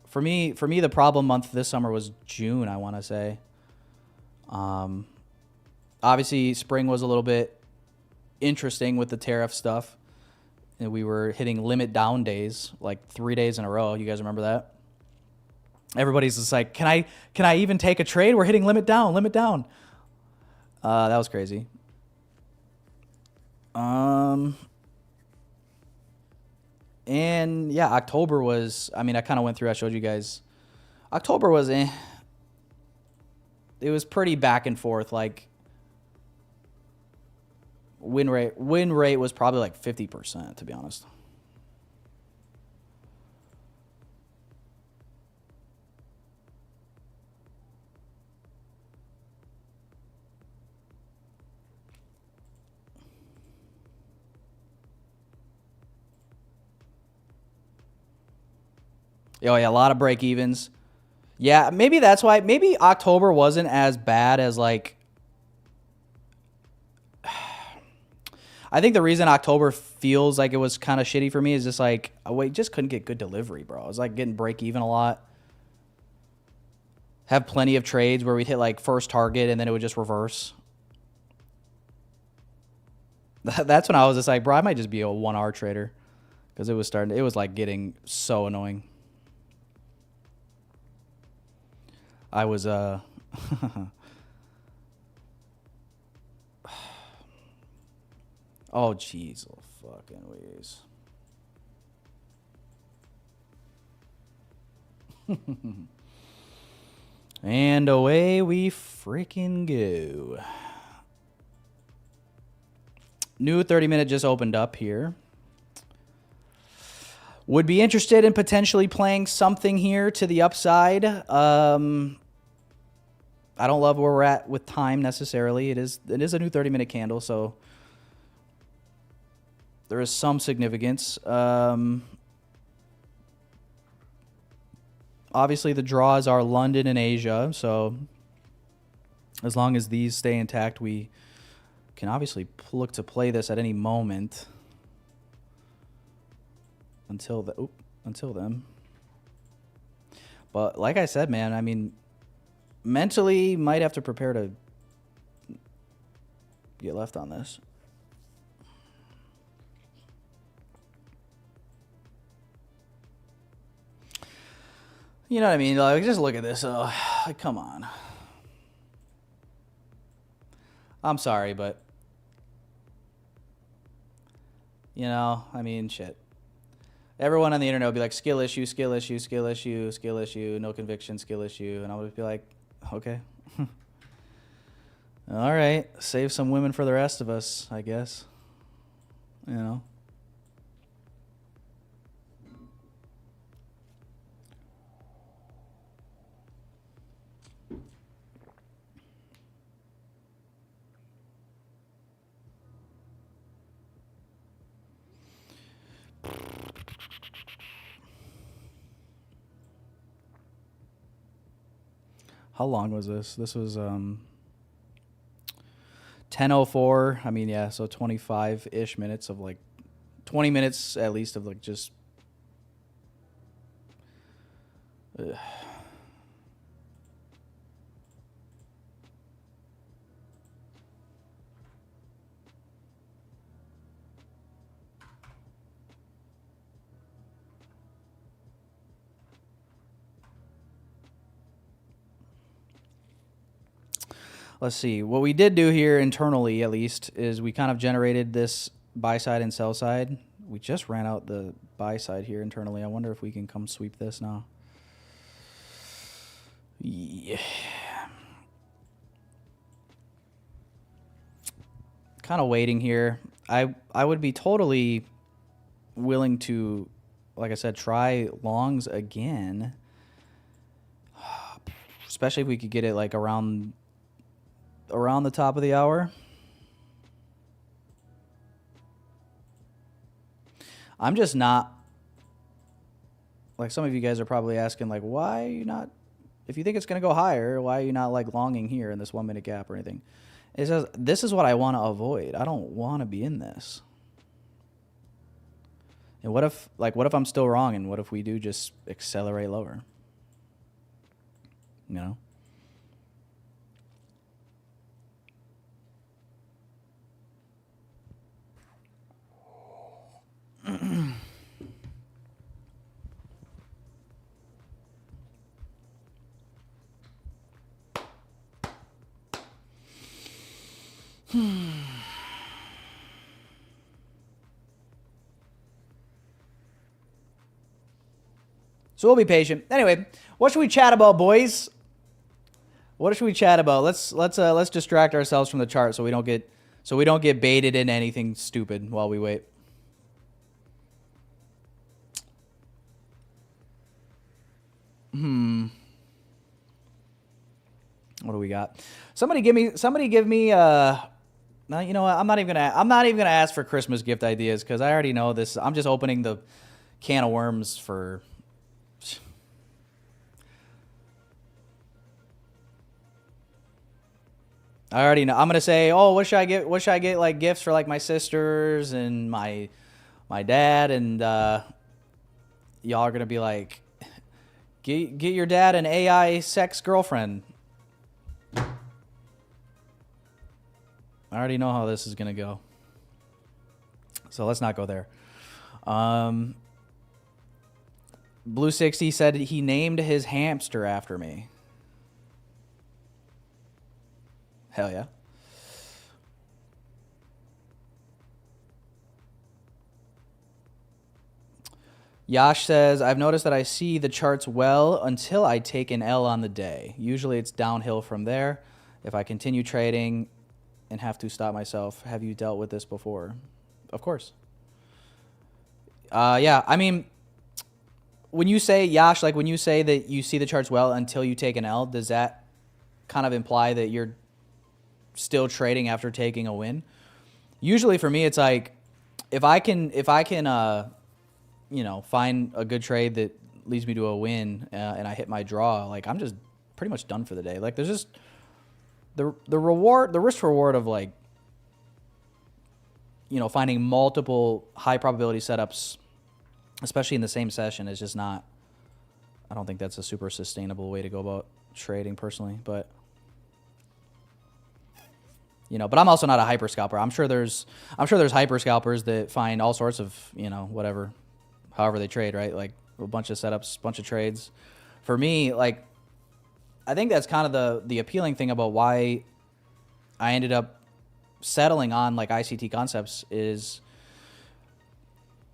For me, the problem month this summer was June, I want to say. Obviously, spring was a little bit interesting with the tariff stuff. And we were hitting limit down days, like 3 days in a row. You guys remember that? Everybody's just like, can I even take a trade? We're hitting limit down. That was crazy. And yeah, October was, I kind of went through, I showed you guys. October was, it was pretty back and forth. Like, win rate was probably like 50%, to be honest. Oh yeah, a lot of break evens. Yeah, maybe that's why. Maybe October wasn't as bad as like. I think the reason October feels like it was kind of shitty for me is just like, just couldn't get good delivery, bro. I was like getting break even a lot. Have plenty of trades where we'd hit like first target and then it would just reverse. That's when I was just like, bro, I might just be a 1R trader. Because it was like getting so annoying. I was, oh, jeez, oh, fucking ways. And away we freaking go. New 30-minute just opened up here. Would be interested in potentially playing something here to the upside. I don't love where we're at with time necessarily. It is a new 30-minute candle, so there is some significance. Obviously, the draws are London and Asia, so as long as these stay intact, we can obviously look to play this at any moment. Until then. But like I said, man, I mean, mentally might have to prepare to get left on this. You know what I mean? Like, just look at this. Like, come on. I'm sorry, but you know, I mean, shit. Everyone on the internet will be like, skill issue, skill issue, skill issue, skill issue, no conviction, skill issue. And I would be like, okay. All right. Save some women for the rest of us, I guess. You know? How long was this? This was 10:04. I mean, yeah, so 25-ish minutes of like 20 minutes at least of like just let's see. What we did do here internally, at least, is we kind of generated this buy side and sell side. We just ran out the buy side here internally. I wonder if we can come sweep this now. Yeah. Kind of waiting here. I would be totally willing to, like I said, try longs again. Especially if we could get it like around the top of the hour. I'm just not, like some of you guys are probably asking, like, why are you not, if you think it's going to go higher, why are you not like longing here in this 1 minute gap or anything? It says, this is what I want to avoid. I don't want to be in this. And what if I'm still wrong, and what if we do just accelerate lower? You know? So we'll be patient. Anyway, what should we chat about, boys? What should we chat about? Let's distract ourselves from the chart so we don't get baited into anything stupid while we wait. What do we got? Somebody give me no, you know what? I'm not even gonna ask for Christmas gift ideas because I already know this. I'm just opening the can of worms for. I already know. I'm gonna say, oh, what should I get? What should I get like gifts for like my sisters and my dad, and y'all are gonna be like, get your dad an AI sex girlfriend. I already know how this is gonna go, so let's not go there. Blue 60 said he named his hamster after me. Hell yeah. Yash says, I've noticed that I see the charts well until I take an L on the day. Usually it's downhill from there. If I continue trading and have to stop myself, have you dealt with this before? Of course. Yeah, I mean, when you say, Yash, like when you say that you see the charts well until you take an L, does that kind of imply that you're still trading after taking a win? Usually for me, it's like, if I can, you know, find a good trade that leads me to a win and I hit my draw, like I'm just pretty much done for the day. Like there's just the risk reward of like, you know, finding multiple high probability setups, especially in the same session, is just not I don't think that's a super sustainable way to go about trading personally, but but I'm also not a hyper scalper. I'm sure there's hyper scalpers that find all sorts of, whatever, however they trade, right? Like a bunch of setups, bunch of trades. For me, like, I think that's kind of the appealing thing about why I ended up settling on like ICT concepts is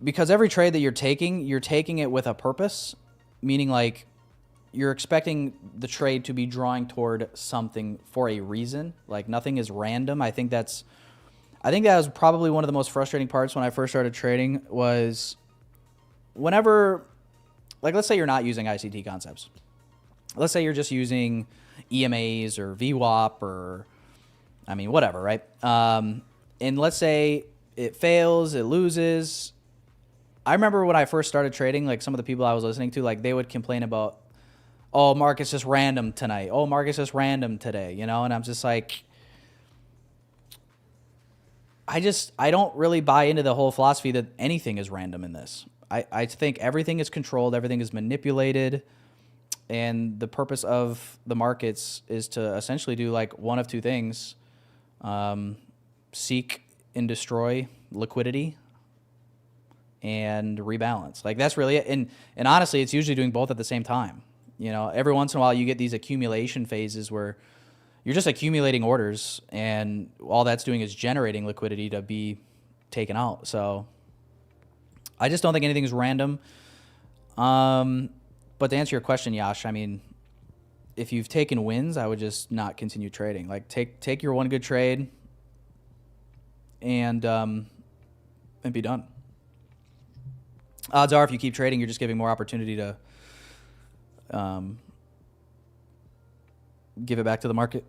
because every trade that you're taking it with a purpose, meaning like you're expecting the trade to be drawing toward something for a reason. Like nothing is random. I think that was probably one of the most frustrating parts when I first started trading was whenever, like, let's say you're not using ICT concepts. Let's say you're just using EMAs or VWAP or, I mean, whatever, right? And let's say it fails, it loses. I remember when I first started trading, like some of the people I was listening to, like they would complain about, oh, market's just random tonight. Oh, market's just random today, And I'm just like, I don't really buy into the whole philosophy that anything is random in this. I think everything is controlled, everything is manipulated, and the purpose of the markets is to essentially do like one of two things: seek and destroy liquidity and rebalance. Like that's really it. And honestly, it's usually doing both at the same time. Every once in a while you get these accumulation phases where you're just accumulating orders and all that's doing is generating liquidity to be taken out. So I just don't think anything's random. But to answer your question, Yash, I mean, if you've taken wins, I would just not continue trading. Like take your one good trade and be done. Odds are if you keep trading, you're just giving more opportunity to give it back to the market.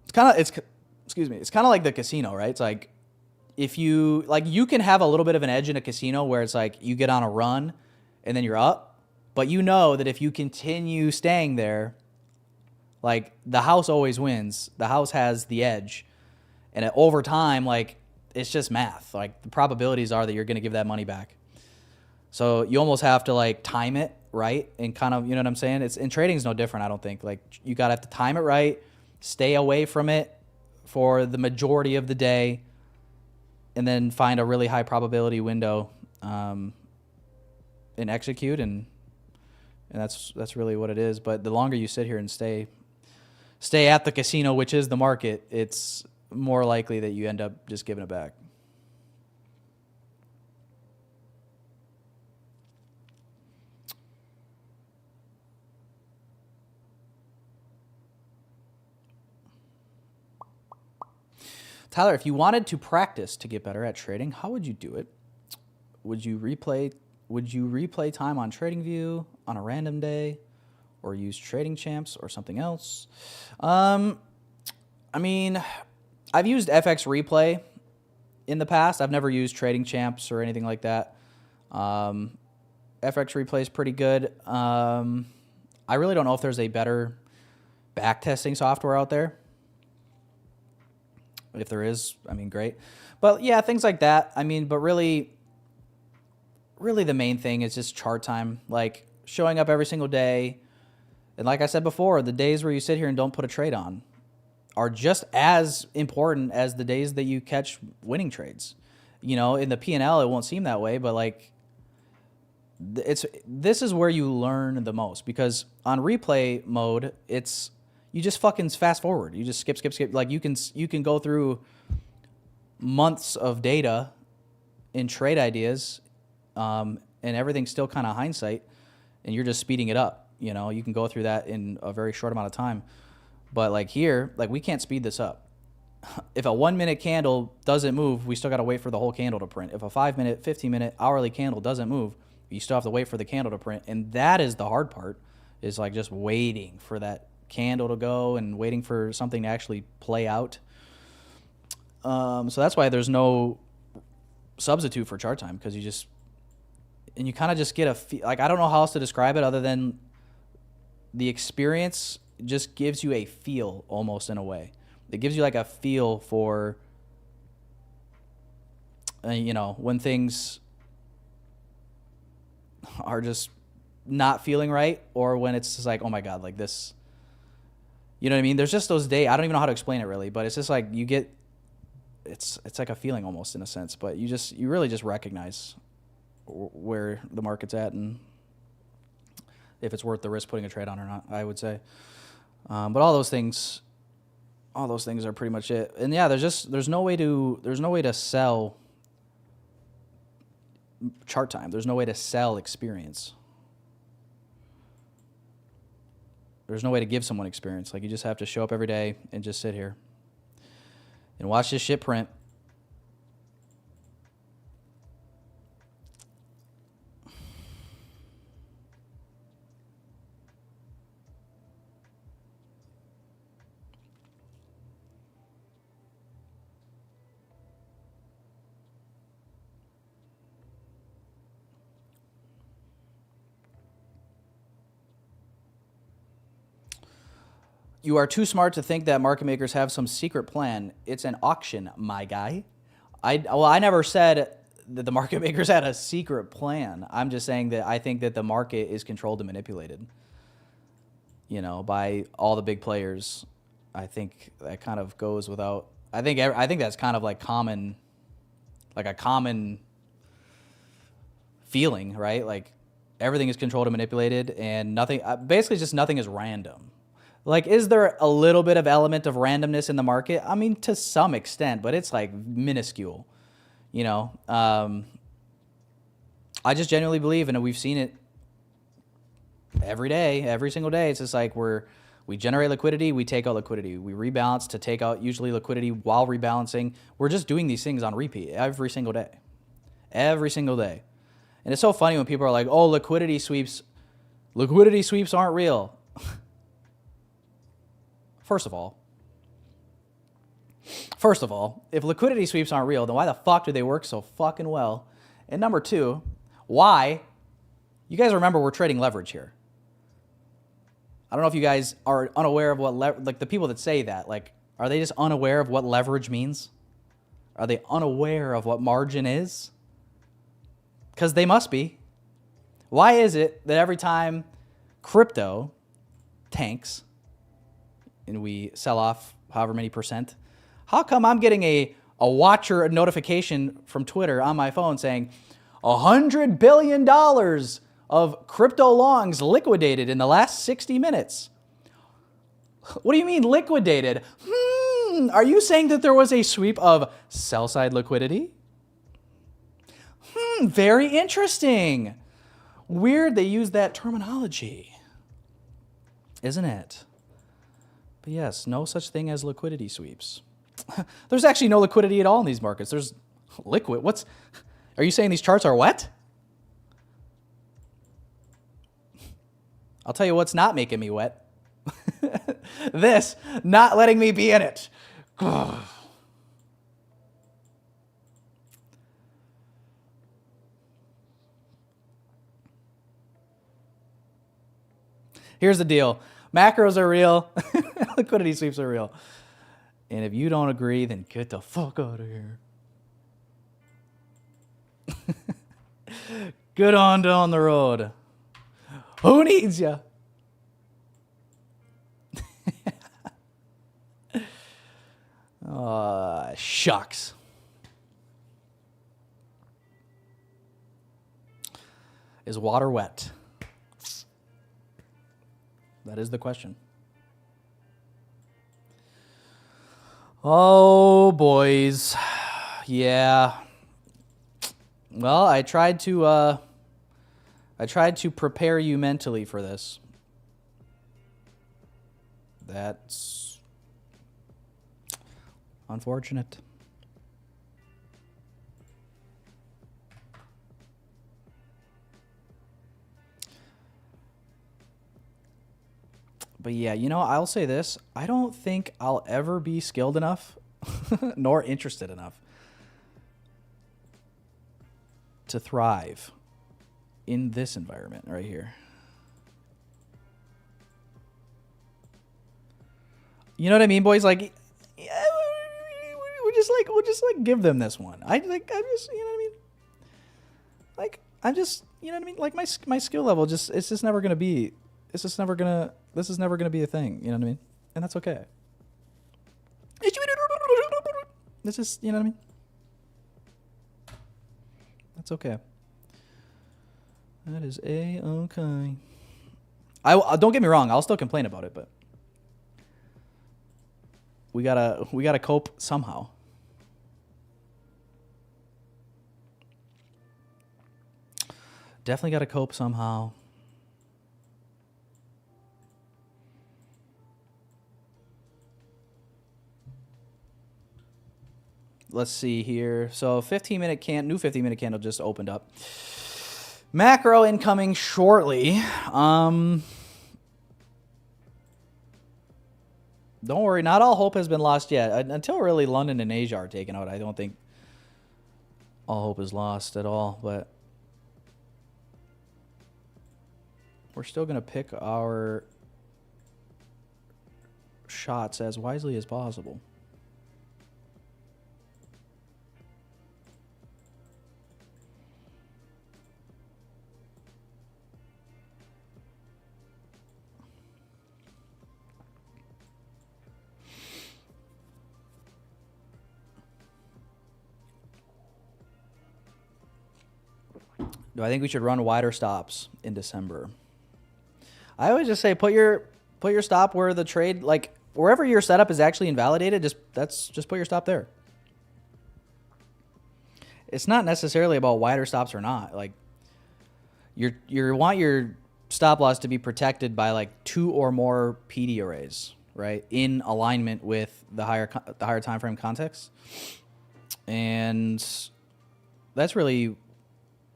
It's kind of like the casino, right? It's like if you can have a little bit of an edge in a casino where it's like you get on a run and then you're up, but that if you continue staying there, like the house always wins. The house has the edge, and over time, like it's just math. Like the probabilities are that you're going to give that money back. So you almost have to like time it right and kind of, you know what I'm saying? In trading is no different, I don't think. Like you got to have to time it right, stay away from it for the majority of the day, and then find a really high probability window and execute. And that's really what it is. But the longer you sit here and stay at the casino, which is the market, it's more likely that you end up just giving it back. Tyler, if you wanted to practice to get better at trading, how would you do it? Would you replay time on TradingView on a random day, or use Trading Champs or something else? I mean, I've used FX Replay in the past. I've never used Trading Champs or anything like that. FX Replay is pretty good. I really don't know if there's a better backtesting software out there. If there is, I mean, great. But yeah, things like that. I mean, but really the main thing is just chart time, like showing up every single day. And like I said before, the days where you sit here and don't put a trade on are just as important as the days that you catch winning trades. In the P&L, it won't seem that way, but like this is where you learn the most, because on replay mode, you just fucking fast forward. You just skip. Like you can go through months of data in trade ideas, and everything's still kind of hindsight, and you're just speeding it up. You can go through that in a very short amount of time. But like here, like we can't speed this up. If a 1 minute candle doesn't move, we still got to wait for the whole candle to print. If a 5 minute, 15 minute, hourly candle doesn't move, you still have to wait for the candle to print. And that is the hard part, is like just waiting for that candle to go and waiting for something to actually play out. So that's why there's no substitute for chart time, because you kind of just get like, I don't know how else to describe it other than the experience just gives you a feel, almost, in a way. It gives you like a feel for, when things are just not feeling right, or when it's just like, oh my God, like this, you know what I mean? There's just those days, I don't even know how to explain it really, but it's just like you get, it's like a feeling almost in a sense, but you really just recognize where the market's at and if it's worth the risk putting a trade on or not, I would say. But all those things are pretty much it. And yeah, there's no way to sell chart time. There's no way to sell experience. There's no way to give someone experience. Like, you just have to show up every day and just sit here and watch this shit print. You are too smart to think that market makers have some secret plan. It's an auction, my guy. I never said that the market makers had a secret plan. I'm just saying that I think that the market is controlled and manipulated, by all the big players. I think that kind of goes without. I think that's kind of like a common feeling, right? Like, everything is controlled and manipulated, and basically just nothing is random. Like, is there a little bit of element of randomness in the market? I mean, to some extent, but it's like minuscule, I just genuinely believe, and we've seen it every day, every single day. It's just like we generate liquidity, we take out liquidity. We rebalance to take out usually liquidity while rebalancing. We're just doing these things on repeat every single day. Every single day. And it's so funny when people are like, oh, liquidity sweeps aren't real. First of all, if liquidity sweeps aren't real, then why the fuck do they work so fucking well? And number two, why? You guys remember we're trading leverage here. I don't know if you guys are unaware of what, like the people that say that, like, are they just unaware of what leverage means? Are they unaware of what margin is? Because they must be. Why is it that every time crypto tanks, and we sell off however many percent, how come I'm getting a watcher notification from Twitter on my phone saying $100 billion of crypto longs liquidated in the last 60 minutes? What do you mean liquidated? Are you saying that there was a sweep of sell-side liquidity? Very interesting. Weird they use that terminology, isn't it? But yes, no such thing as liquidity sweeps. There's actually no liquidity at all in these markets. There's liquid. Are you saying these charts are wet? I'll tell you what's not making me wet. This, not letting me be in it. Here's the deal. Macros are real. Liquidity sweeps are real. And if you don't agree, then get the fuck out of here. Get on down the road. Who needs you? Shucks. Is water wet? That is the question. Oh, boys. Yeah. Well, I tried to prepare you mentally for this. That's unfortunate. But yeah, I'll say this. I don't think I'll ever be skilled enough nor interested enough to thrive in this environment right here. You know what I mean, boys? Like, yeah, we'll just give them this one. I'm just, you know what I mean? Like, you know what I mean? Like my skill level it's just never gonna be. This is never gonna be a thing. You know what I mean? And that's okay. It's just, you know what I mean? That's okay. That is a-okay. I don't get me wrong, I'll still complain about it, but we gotta cope somehow. Definitely gotta cope somehow. Let's see here. So 15-minute new 15-minute candle just opened up. Macro incoming shortly. Don't worry, not all hope has been lost yet. Until really London and Asia are taken out, I don't think all hope is lost at all. But we're still going to pick our shots as wisely as possible. Do I think we should run wider stops in December? I always just say put your stop where the trade, like wherever your setup is actually invalidated, just put your stop there. It's not necessarily about wider stops or not. Like you want your stop loss to be protected by like 2 or more PD arrays, right? In alignment with the higher time frame context. And that's really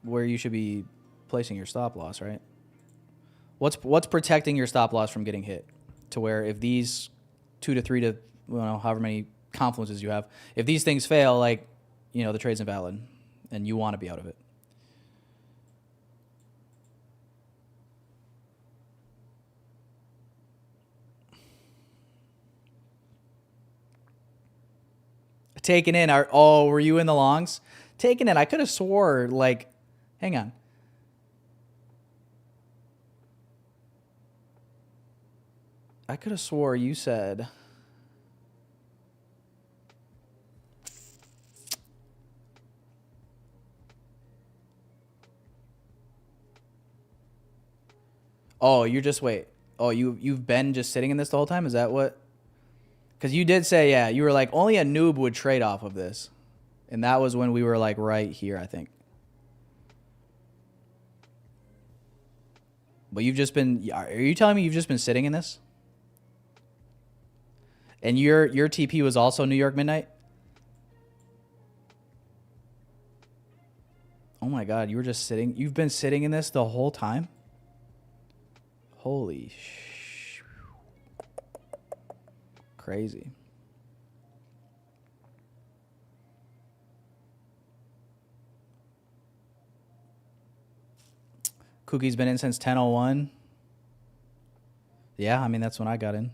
where you should be placing your stop loss, right? What's protecting your stop loss from getting hit? To where if these 2 to 3 to, however many confluences you have, if these things fail, like, the trade's invalid and you want to be out of it. Taken in, were you in the longs? Taken in, I could have swore, like, hang on. I could have swore you said. Oh, wait. Oh, you've been just sitting in this the whole time? Is that what? Because you did say, yeah, you were like, only a noob would trade off of this. And that was when we were like right here, I think. But are you telling me you've just been sitting in this? And your TP was also New York Midnight? Oh my God, you've been sitting in this the whole time? Holy crazy. Cookie's been in since 10:01. Yeah, I mean, that's when I got in.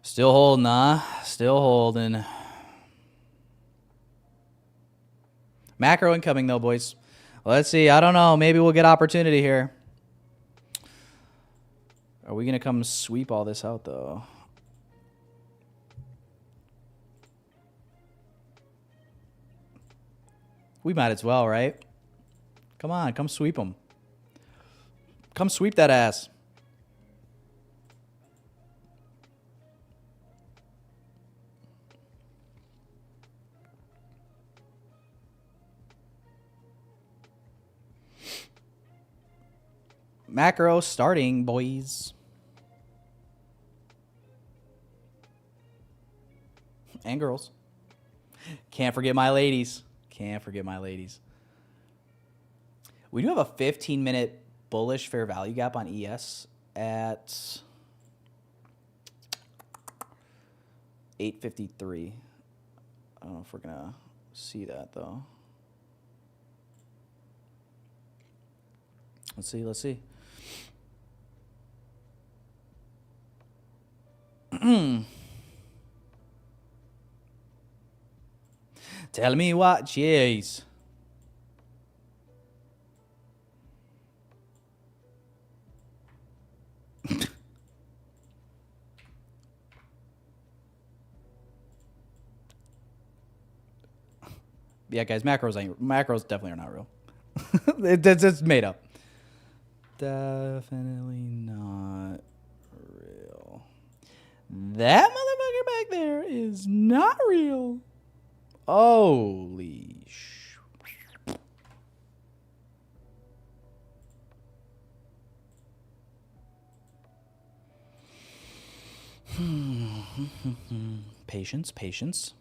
Still holding, Still holding. Macro incoming, though, boys. Let's see. I don't know. Maybe we'll get opportunity here. Are we going to come sweep all this out, though? We might as well, right? Come on, come sweep them. Come sweep that ass. Macro starting, boys. And girls. Can't forget my ladies. Can't forget my ladies. We do have a 15-minute bullish fair value gap on ES at 8:53. I don't know if we're going to see that, though. Let's see. Tell me what, jeez. Yeah, guys, macros definitely are not real. It's made up. Definitely not real. That motherfucker back there is not real. Holy sh... Patience, patience.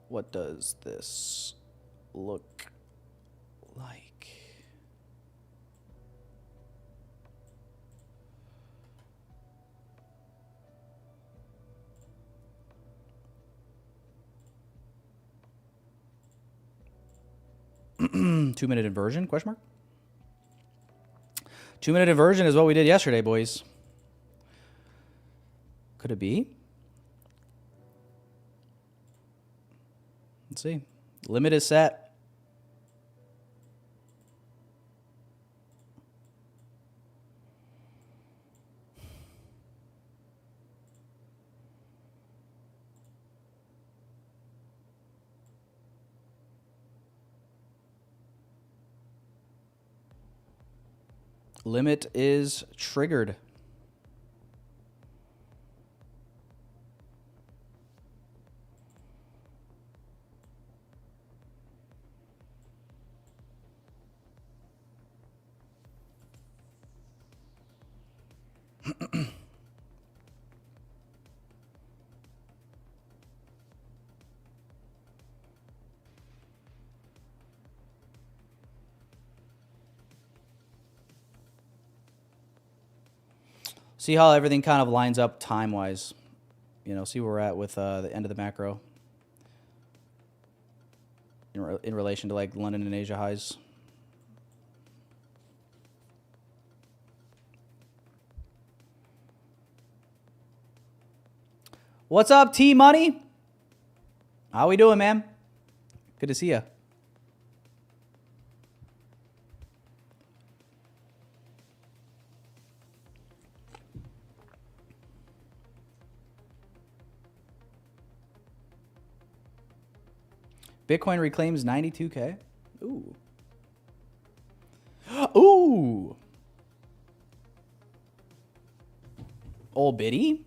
What does this look like? Two-minute inversion, question mark? 2-minute inversion is what we did yesterday, boys. Could it be? Let's see. Limit is set. Limit is triggered. See how everything kind of lines up time-wise. You know, see where we're at with the end of the macro in relation to like London and Asia highs. What's up, T Money? How we doing, man? Good to see you. Bitcoin reclaims 92K. Ooh. Ooh. Old Biddy.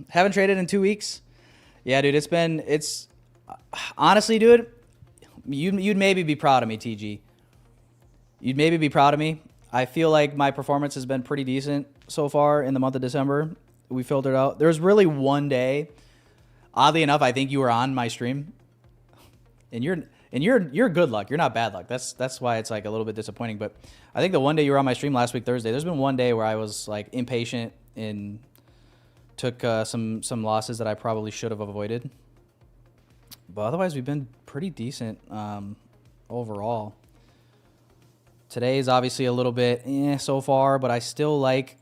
Haven't traded in 2 weeks. Yeah, dude, it's honestly, dude, you'd maybe be proud of me, TG. You'd maybe be proud of me. I feel like my performance has been pretty decent so far in the month of December. We filtered out. There's really one day, oddly enough, I think you were on my stream, and you're good luck. You're not bad luck. That's why it's like a little bit disappointing. But I think the one day you were on my stream last week Thursday, there's been one day where I was like impatient and took some losses that I probably should have avoided. But otherwise, we've been pretty decent overall. Today is obviously a little bit so far, but I still like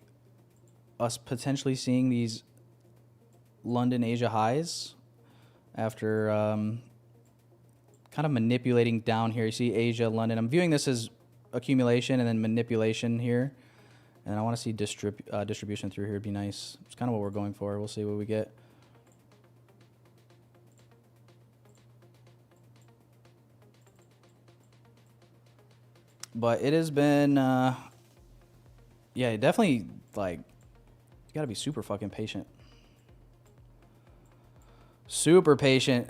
us potentially seeing these London Asia highs after kind of manipulating down here. You see Asia, London. I'm viewing this as accumulation and then manipulation here. And I want to see distribution through here. It'd be nice. It's kind of what we're going for. We'll see what we get. But it has been, yeah, definitely, like, you got to be super fucking patient. Super patient.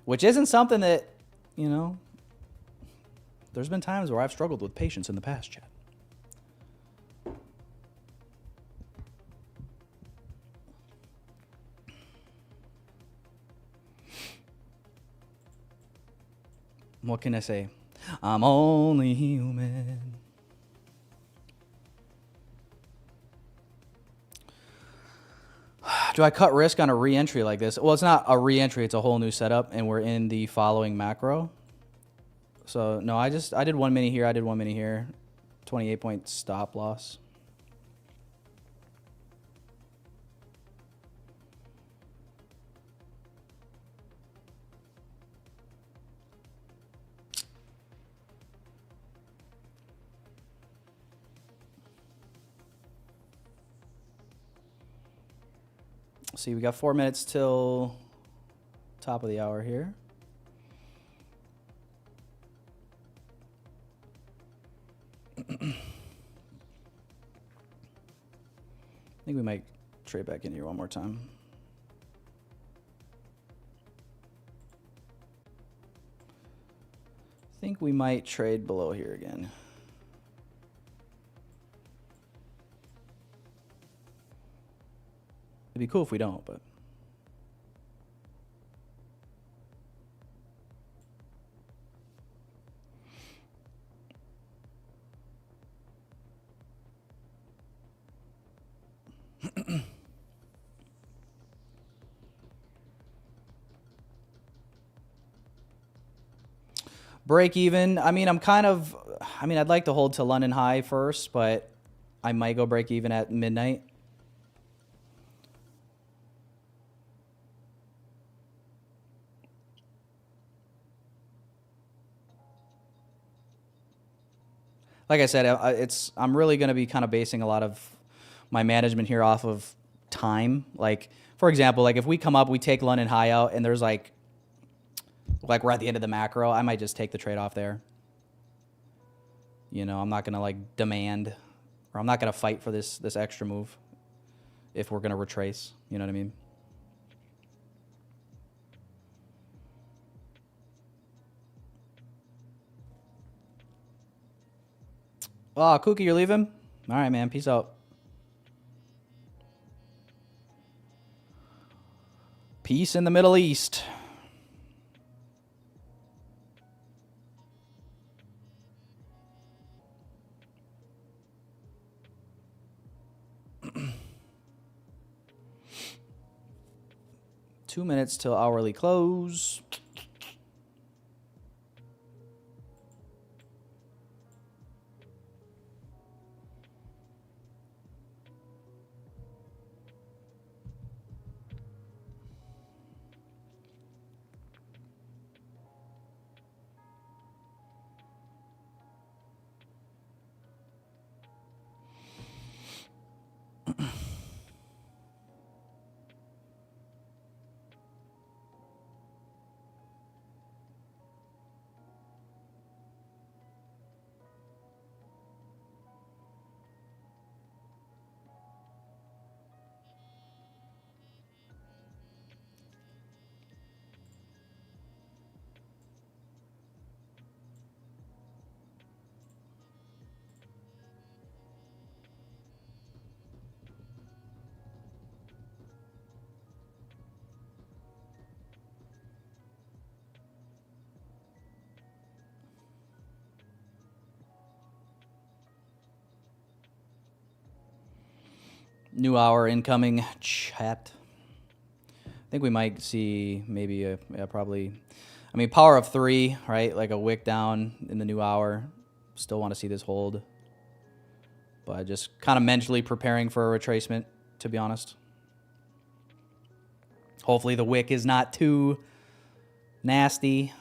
Which isn't something that, you know, there's been times where I've struggled with patience in the past, chat. What can I say? I'm only human. Do I cut risk on a re-entry like this? Well, it's not a re-entry. It's a whole new setup, and we're in the following macro. So, no, I did 1 minute here. I did 1 minute here. 28-point stop loss. see. We got 4 minutes till top of the hour here. I think we might trade back in here one more time. I think we might trade below here again. It'd be cool if we don't, but. Break even. I mean, I'd like to hold to London high first, but I might go break even at midnight. Like I said, I'm really going to be kind of basing a lot of my management here off of time. Like, for example, like if we come up, we take London high out, and there's like we're at the end of the macro, I might just take the trade off there. You know, I'm not going to like demand, or I'm not going to fight for this extra move if we're going to retrace. You know what I mean? Oh, Kookie, you're leaving? All right, man. Peace out. Peace in the Middle East. Two minutes till hourly close. New hour incoming chat. I think we might see maybe probably, I mean, power of 3, right? Like a wick down in the new hour. Still want to see this hold. But just kind of mentally preparing for a retracement, to be honest. Hopefully the wick is not too nasty.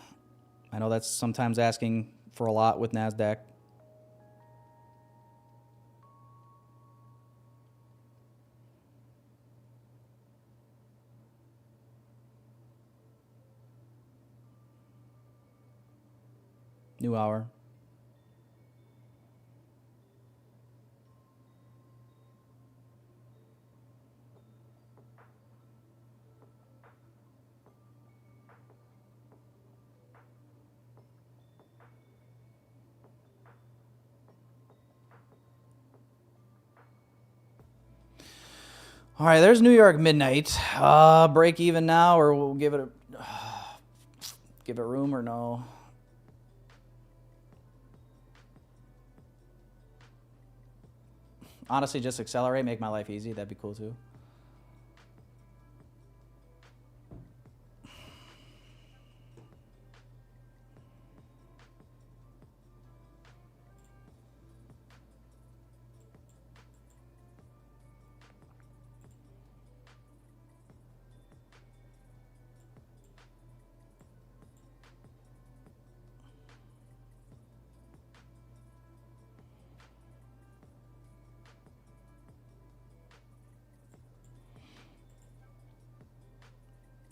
I know that's sometimes asking for a lot with NASDAQ. New hour. All right, there's New York midnight. Break even now, or we'll give it room or no? Honestly, just accelerate, make my life easy. That'd be cool too.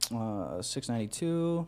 692.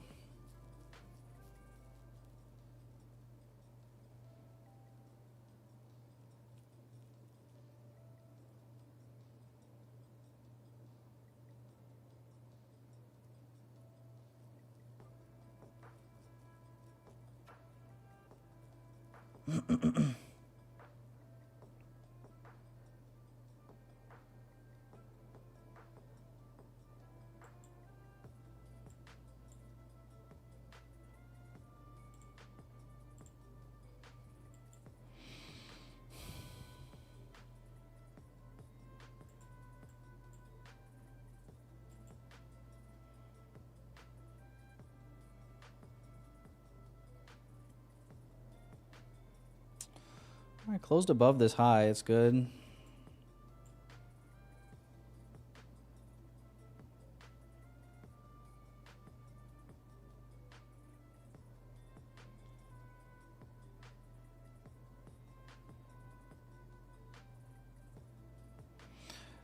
All right, closed above this high. It's good.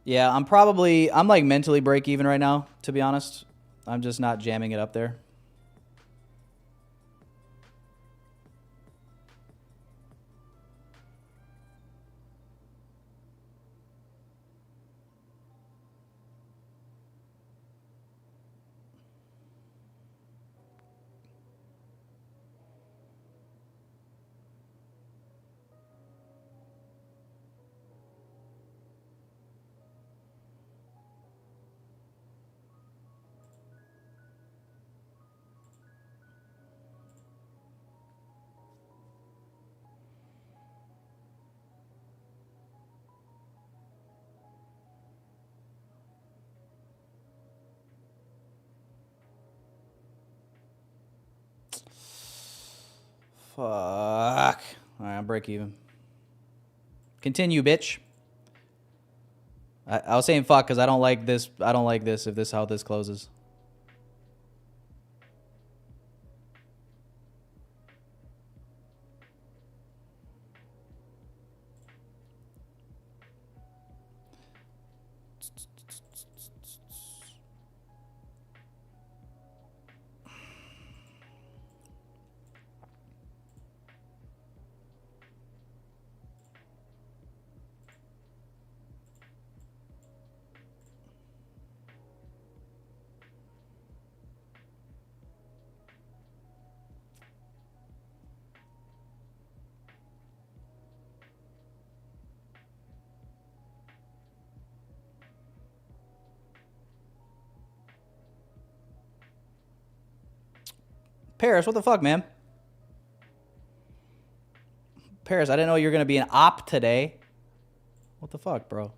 Yeah, I'm like mentally break even right now, to be honest. I'm just not jamming it up there. Fuck. All right, I'm break even. Continue, bitch. I was saying fuck because I don't like this. I don't like this if this is how this closes. Paris, what the fuck, man? Paris, I didn't know you were going to be an op today. What the fuck, bro?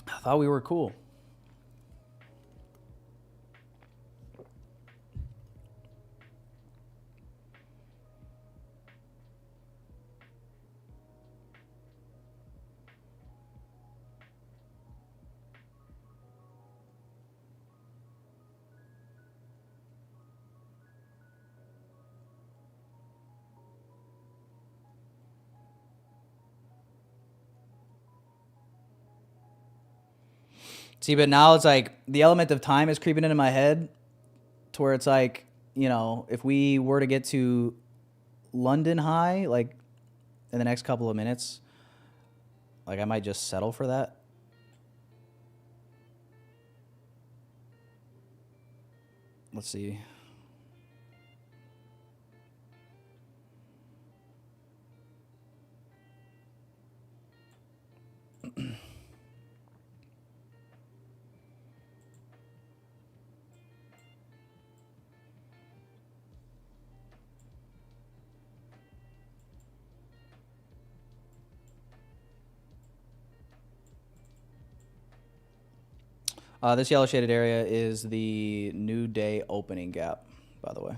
I thought we were cool. See, but now it's like the element of time is creeping into my head to where it's like, you know, if we were to get to London high, like in the next couple of minutes, like I might just settle for that. Let's see. This yellow shaded area is the new day opening gap, by the way.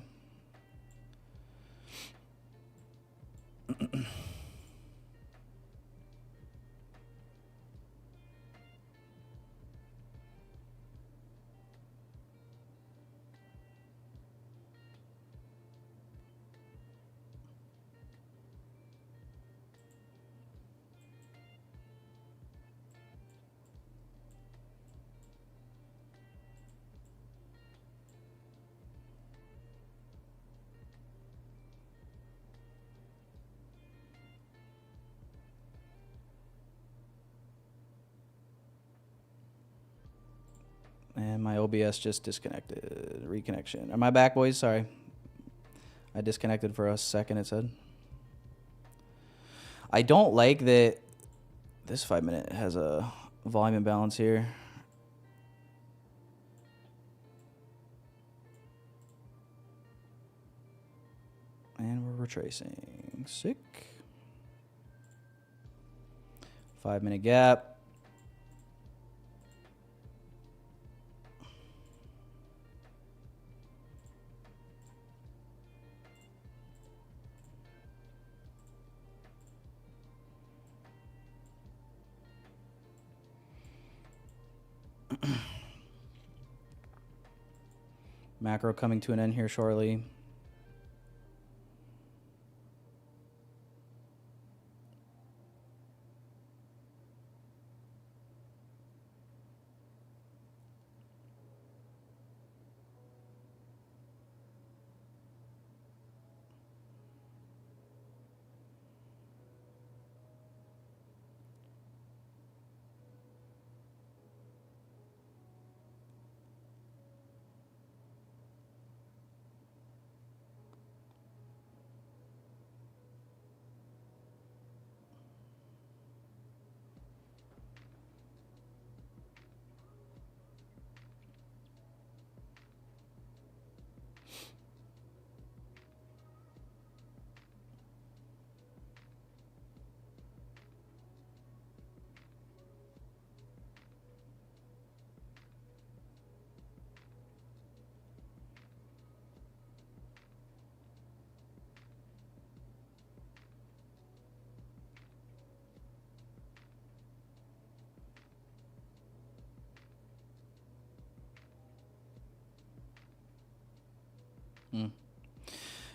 And my OBS just disconnected. Reconnection. Am I back, boys? Sorry. I disconnected for a second, it said. I don't like that this 5 minute has a volume imbalance here. And we're retracing. Sick. 5 minute gap. Macro coming to an end here shortly.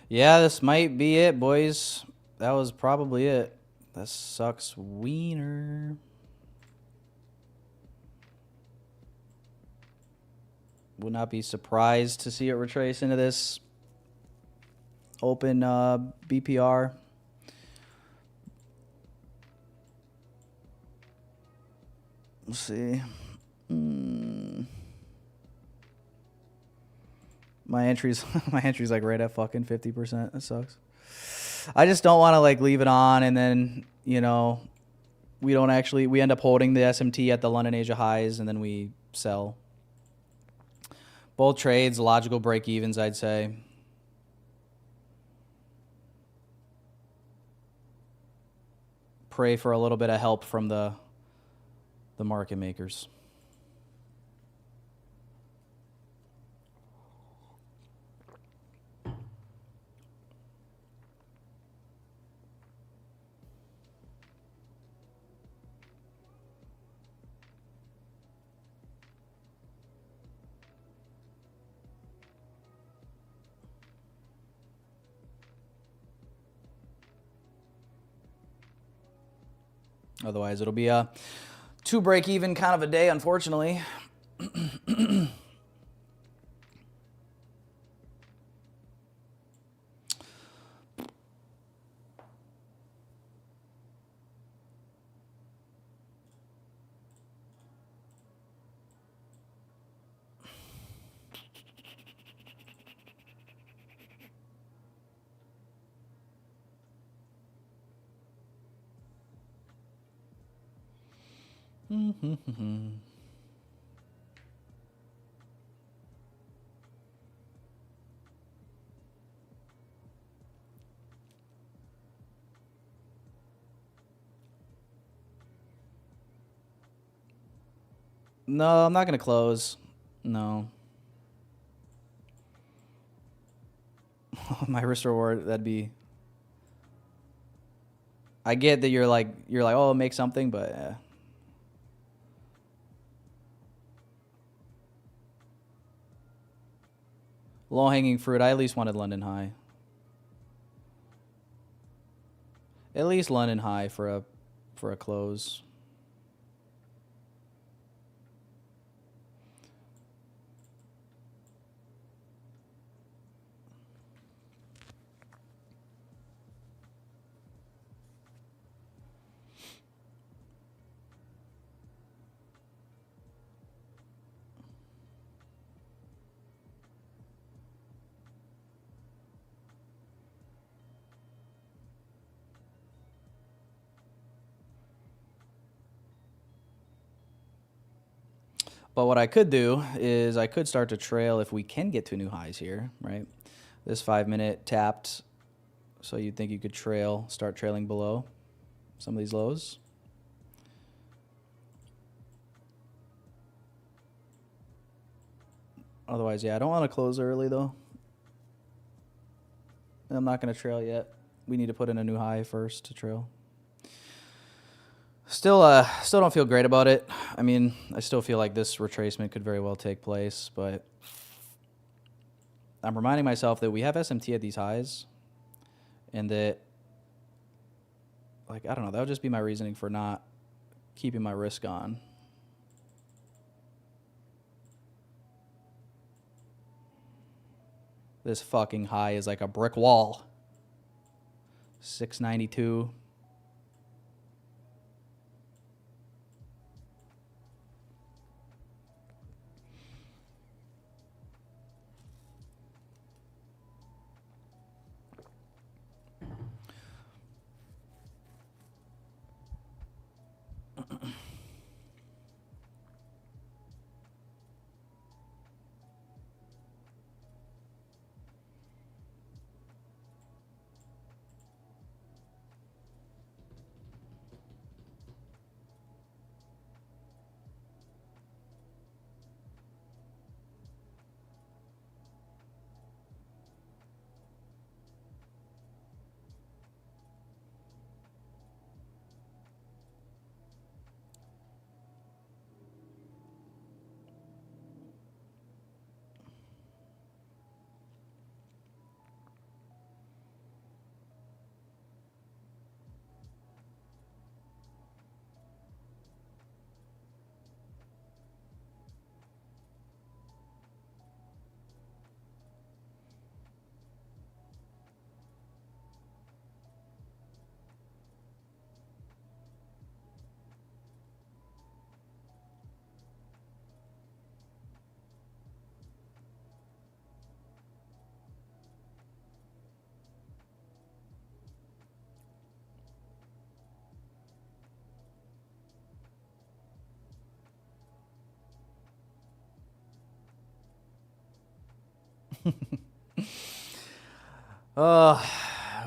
Yeah, this might be it, boys. That was probably it. That sucks wiener. Would not be surprised to see it retrace into this open BPR. Let's see. My entry's like right at fucking 50%. That sucks. I just don't want to like leave it on and then, you know, we end up holding the SMT at the London Asia highs and then we sell. Both trades, logical break evens, I'd say. Pray for a little bit of help from the market makers. Otherwise, it'll be a 2 break even kind of a day, unfortunately. No, I'm not going to close. No. My risk reward, that'd be... I get that you're like, oh, make something, but... Low-hanging fruit, I at least wanted London high. At least London high for a close. But what I could do is I could start to trail if we can get to new highs here, right? This 5-minute tapped, so you'd think you could start trailing below some of these lows. Otherwise, yeah, I don't want to close early though. I'm not going to trail yet. We need to put in a new high first to trail. Still don't feel great about it. I mean, I still feel like this retracement could very well take place, but I'm reminding myself that we have SMT at these highs, and that, like, I don't know, that would just be my reasoning for not keeping my risk on. This fucking high is like a brick wall. 692.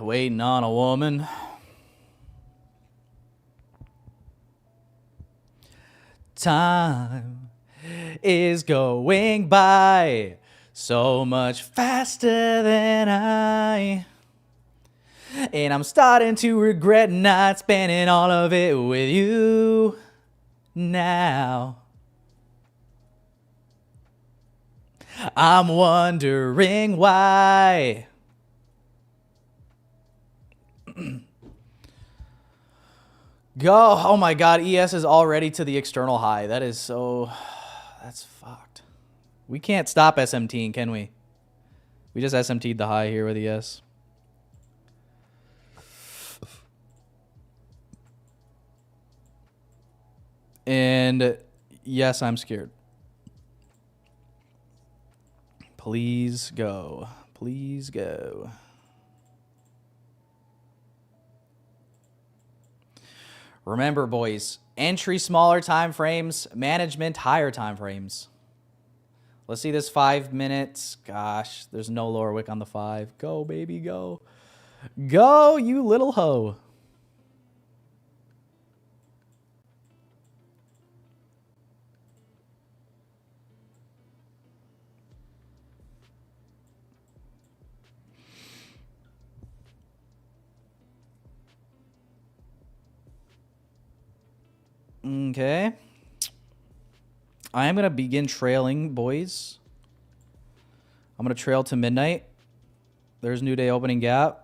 Waiting on a woman. Time is going by so much faster than and I'm starting to regret not spending all of it with you now. I'm wondering why. Go. Oh my god, ES is already to the external high. That is so... That's fucked. We can't stop SMTing, can we? We just SMT'd the high here with ES. And yes, I'm scared. Please go. Please go. Remember, boys, entry smaller time frames, management higher time frames. Let's see this 5 minutes. Gosh, there's no lower wick on the 5. Go, baby, go. Go, you little hoe. Okay. I am going to begin trailing, boys. I'm going to trail to midnight. There's new day opening gap.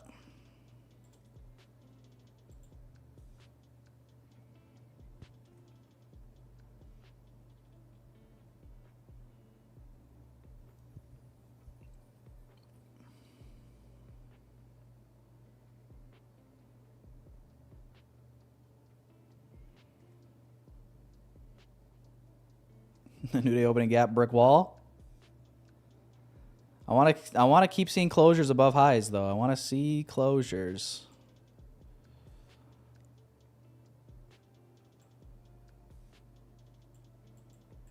New day opening gap, brick wall. I want to keep seeing closures above highs though. I want to see closures.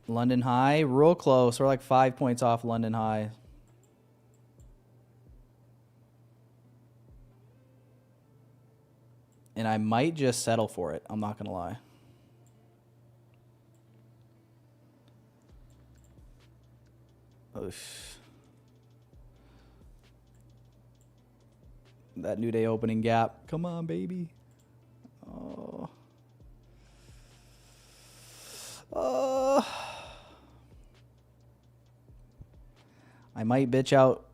London high, real close. We're like 5 points off London high. And I might just settle for it. I'm not going to lie. Oof. That new day opening gap. Come on, baby. Oh. Oh. I might bitch out.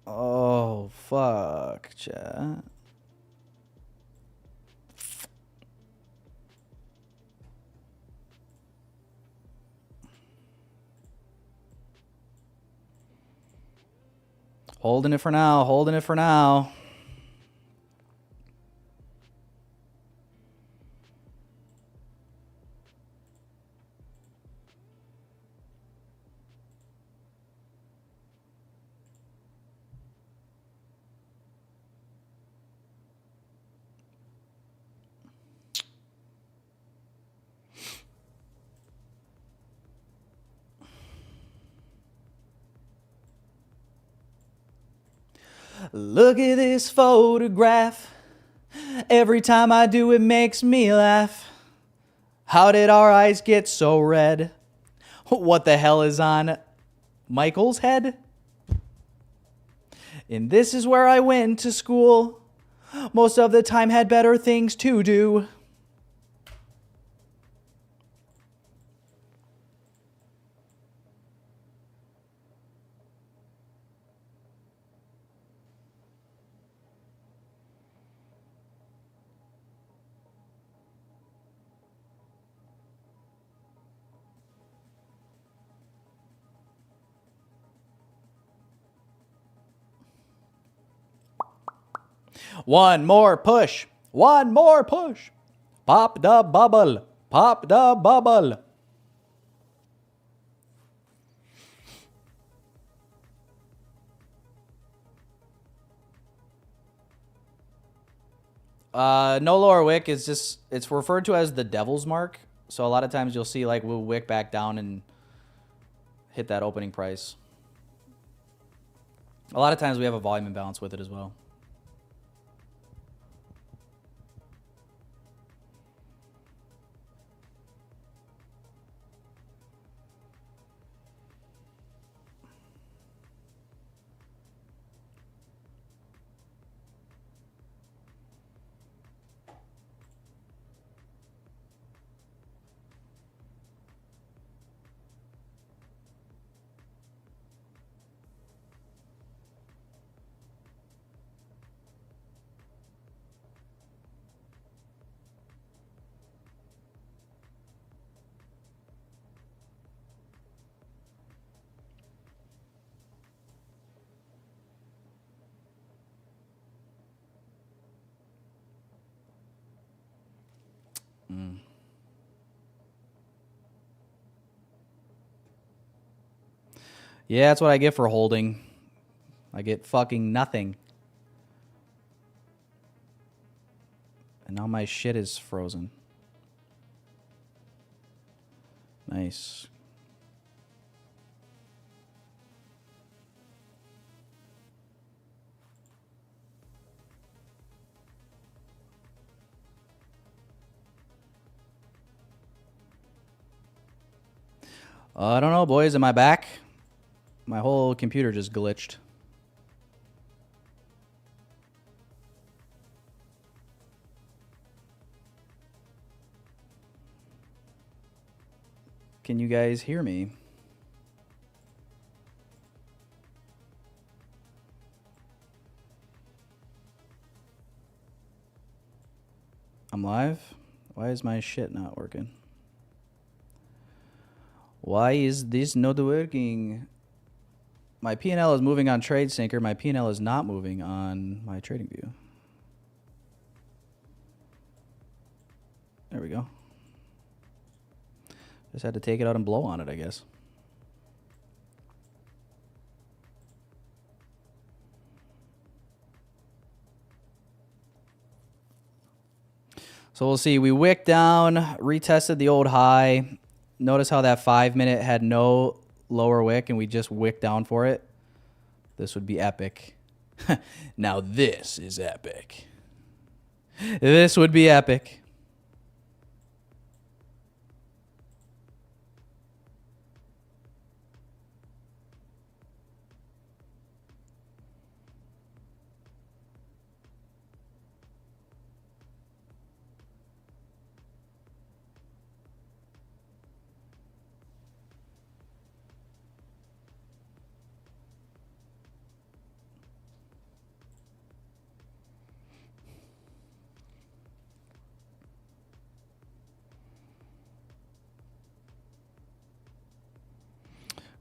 Oh, fuck, chat. Holding it for now. Holding it for now. Look at this photograph. Every time I do, it makes me laugh. How did our eyes get so red? What the hell is on Michael's head? And this is where I went to school. Most of the time had better things to do. One more push. One more push. Pop the bubble. Pop the bubble. No lower wick is just, it's referred to as the devil's mark. So a lot of times you'll see like we'll wick back down and hit that opening price. A lot of times we have a volume imbalance with it as well. Yeah, that's what I get for holding. I get fucking nothing. And now my shit is frozen. Nice. I don't know, boys. Am I back? My whole computer just glitched. Can you guys hear me? I'm live? Why is my shit not working? Why is this not working? My P&L is moving on TradeSyncer. My P&L is not moving on my TradingView. There we go. Just had to take it out and blow on it, I guess. So we'll see. We wicked down, retested the old high. Notice how that 5 minute had no lower wick and we just wicked down for it. This would be epic. Now this is epic. This would be epic.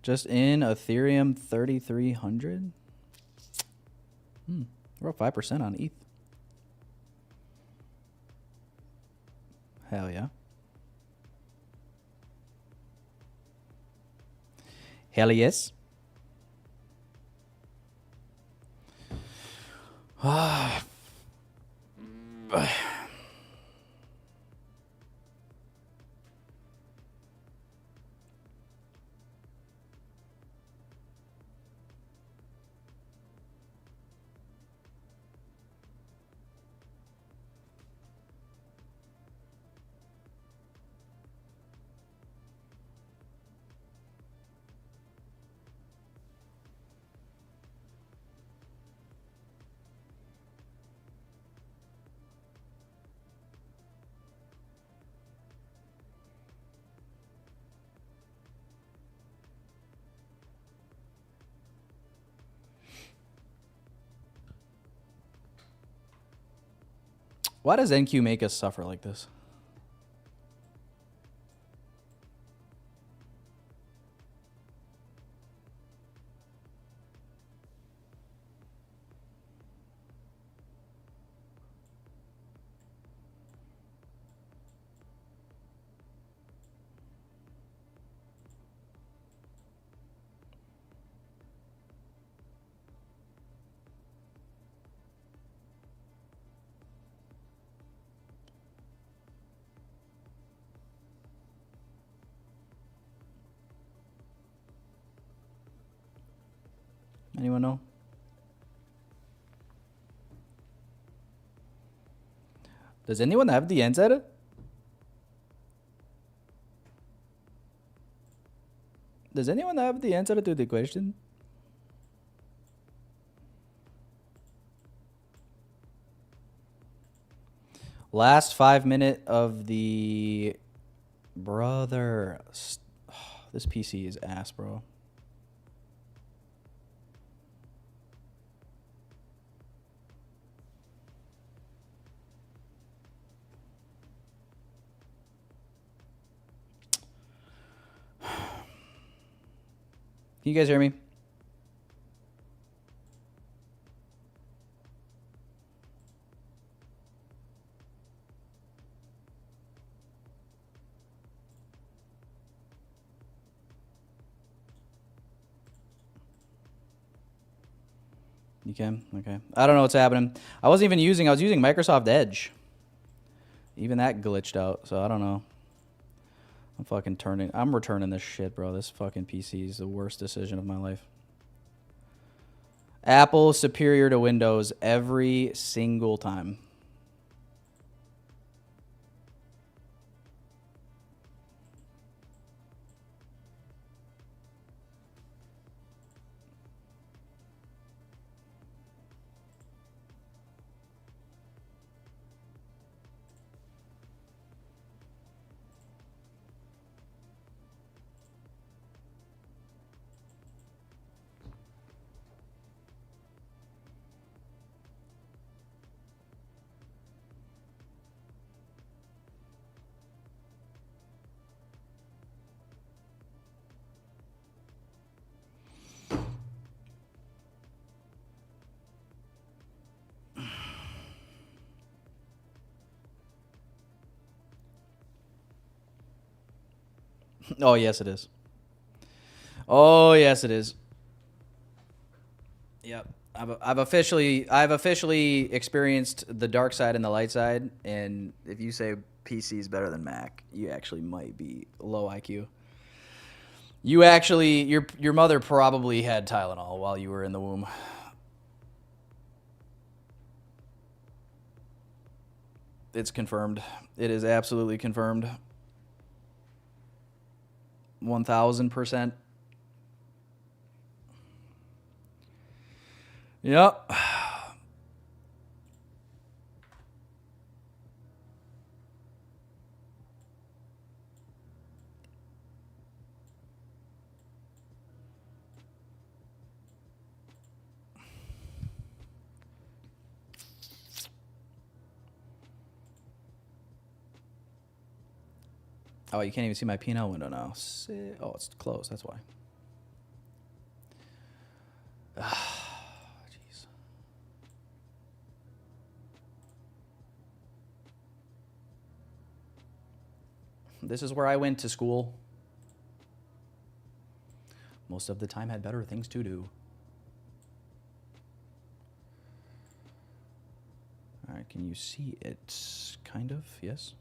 Just in Ethereum 3,300. We're up 5% on ETH. Hell yeah. Hell yes. Why does NQ make us suffer like this? Anyone know? Does anyone have the answer? Does anyone have the answer to the question? Last 5 minute of the brother. This PC is ass, bro. Can you guys hear me? You can? Okay. I don't know what's happening. I was using Microsoft Edge. Even that glitched out, so I don't know. I'm returning this shit, bro. This fucking PC is the worst decision of my life. Apple superior to Windows every single time. Oh, yes, it is. Oh, yes, it is. Yep. I've officially experienced the dark side and the light side, and if you say PC is better than Mac, you actually might be low IQ. You actually, your mother probably had Tylenol while you were in the womb. It's confirmed. It is absolutely confirmed. 1000%. Yep. Oh, you can't even see my P&L window now. Oh, it's closed. That's why. Jeez. This is where I went to school. Most of the time had better things to do. All right, can you see it? Kind of, yes.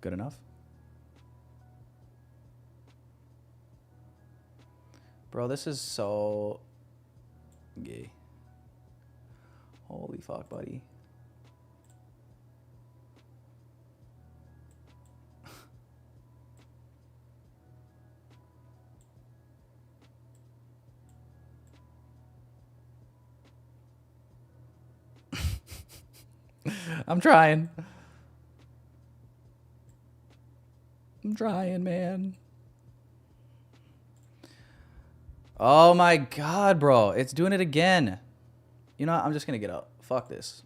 Good enough? Bro, this is so gay. Holy fuck, buddy. I'm trying. I'm trying, man. Oh my god, bro. It's doing it again. You know what? I'm just gonna get up. Fuck this.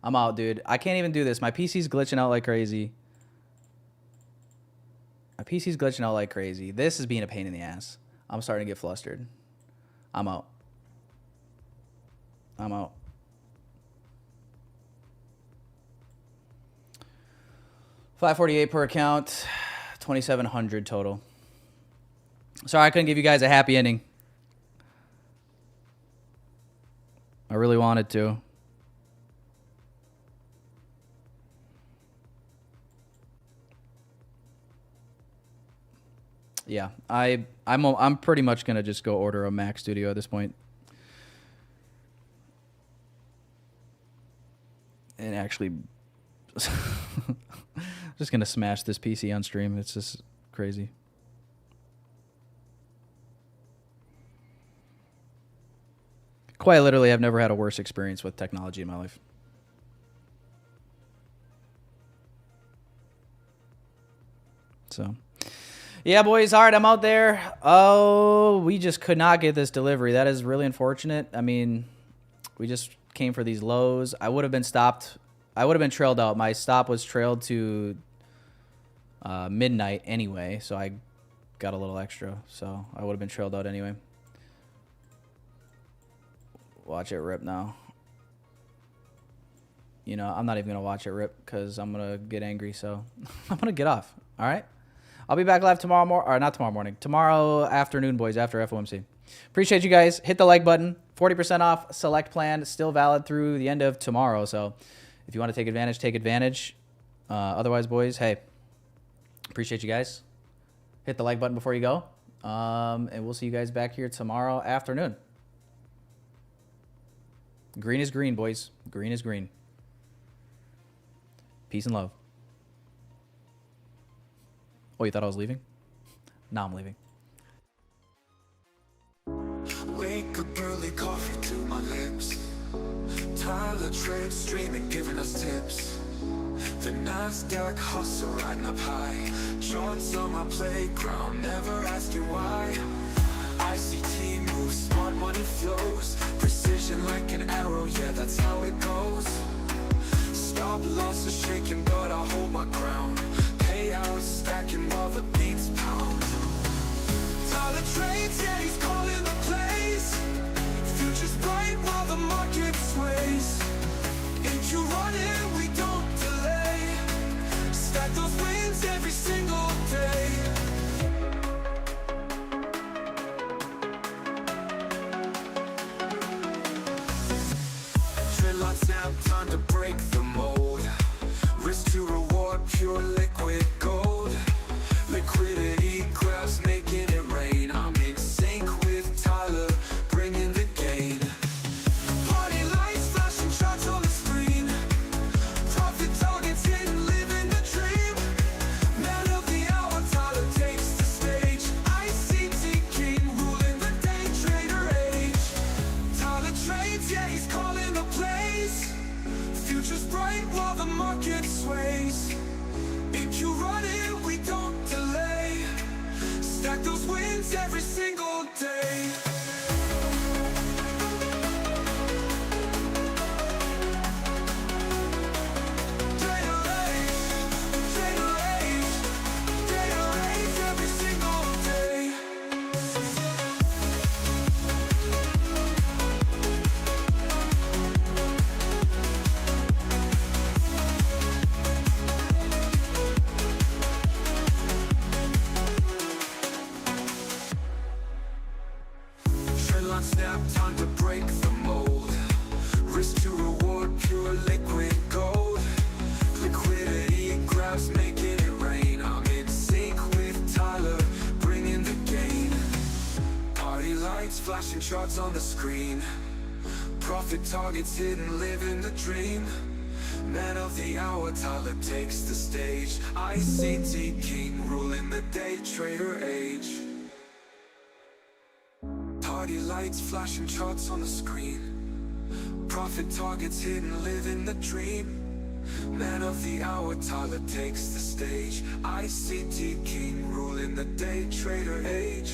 I'm out, dude. I can't even do this. My PC's glitching out like crazy. My PC's glitching out like crazy. This is being a pain in the ass. I'm starting to get flustered. I'm out. I'm out. $548 per account, 2,700 total. Sorry, I couldn't give you guys a happy ending. I really wanted to. Yeah, I'm pretty much gonna just go order a Mac Studio at this point. And actually just gonna smash this PC on stream. It's just crazy. Quite literally, I've never had a worse experience with technology in my life. So, yeah, boys. All right, I'm out there. Oh, we just could not get this delivery. That is really unfortunate. I mean, we just came for these lows. I would have been stopped. I would have been trailed out. My stop was trailed to midnight anyway, so I got a little extra. So I would have been trailed out anyway. Watch it rip now. You know, I'm not even going to watch it rip because I'm going to get angry. So I'm going to get off. All right. I'll be back live tomorrow morning. Or not tomorrow morning. Tomorrow afternoon, boys, after FOMC. Appreciate you guys. Hit the like button. 40% off select plan. Still valid through the end of tomorrow. So if you want to take advantage, take advantage. Otherwise, boys, hey, appreciate you guys. Hit the like button before you go. And we'll see you guys back here tomorrow afternoon. Green is green, boys. Green is green. Peace and love. Oh, you thought I was leaving? Now I'm leaving. Wake up early, coffee to my lips. Tyler Trade streaming, giving us tips. The NASDAQ hustle riding up high. Joints on my playground, never ask you why. ICT moves, smart money flows. Precision like an arrow, yeah, that's how it goes. Stop loss is shaking, but I hold my ground. Payouts stacking while the beats pound. Tyler trades, yeah, he's calling the plays. Future's bright while the market sways. If you run it, we don't delay. Stack those wins every single day. pure liquid gold. Liquidity grabs, making it rain. I'm in sync with Tyler, bringing the gain. Party lights, flashing shots on the screen. Profit targets hidden, living the dream. Man of the hour, Tyler takes the stage. ICT king, ruling the day trader age. Tyler trades, yeah, he's calling the plays. Future's bright while the market sways. If you run it, we don't delay. Stack those wins every single day. Trader age, trader age, trader age every single day. Trendline snap, time to break the mold. Risk to reward, pure liquid gold. Liquidity grabs, making it rain. I'm in sync with Tyler, bringing the gain. Party lights, flashing charts on the screen. Profit targets hidden, living the dream. Man of the hour, Tyler takes the stage. ICT king, ruling the day trader age. Party lights, flashing charts on the screen. Profit targets hidden, living the dream. Man of the hour, Tyler takes the stage. ICT king, ruling the day trader age.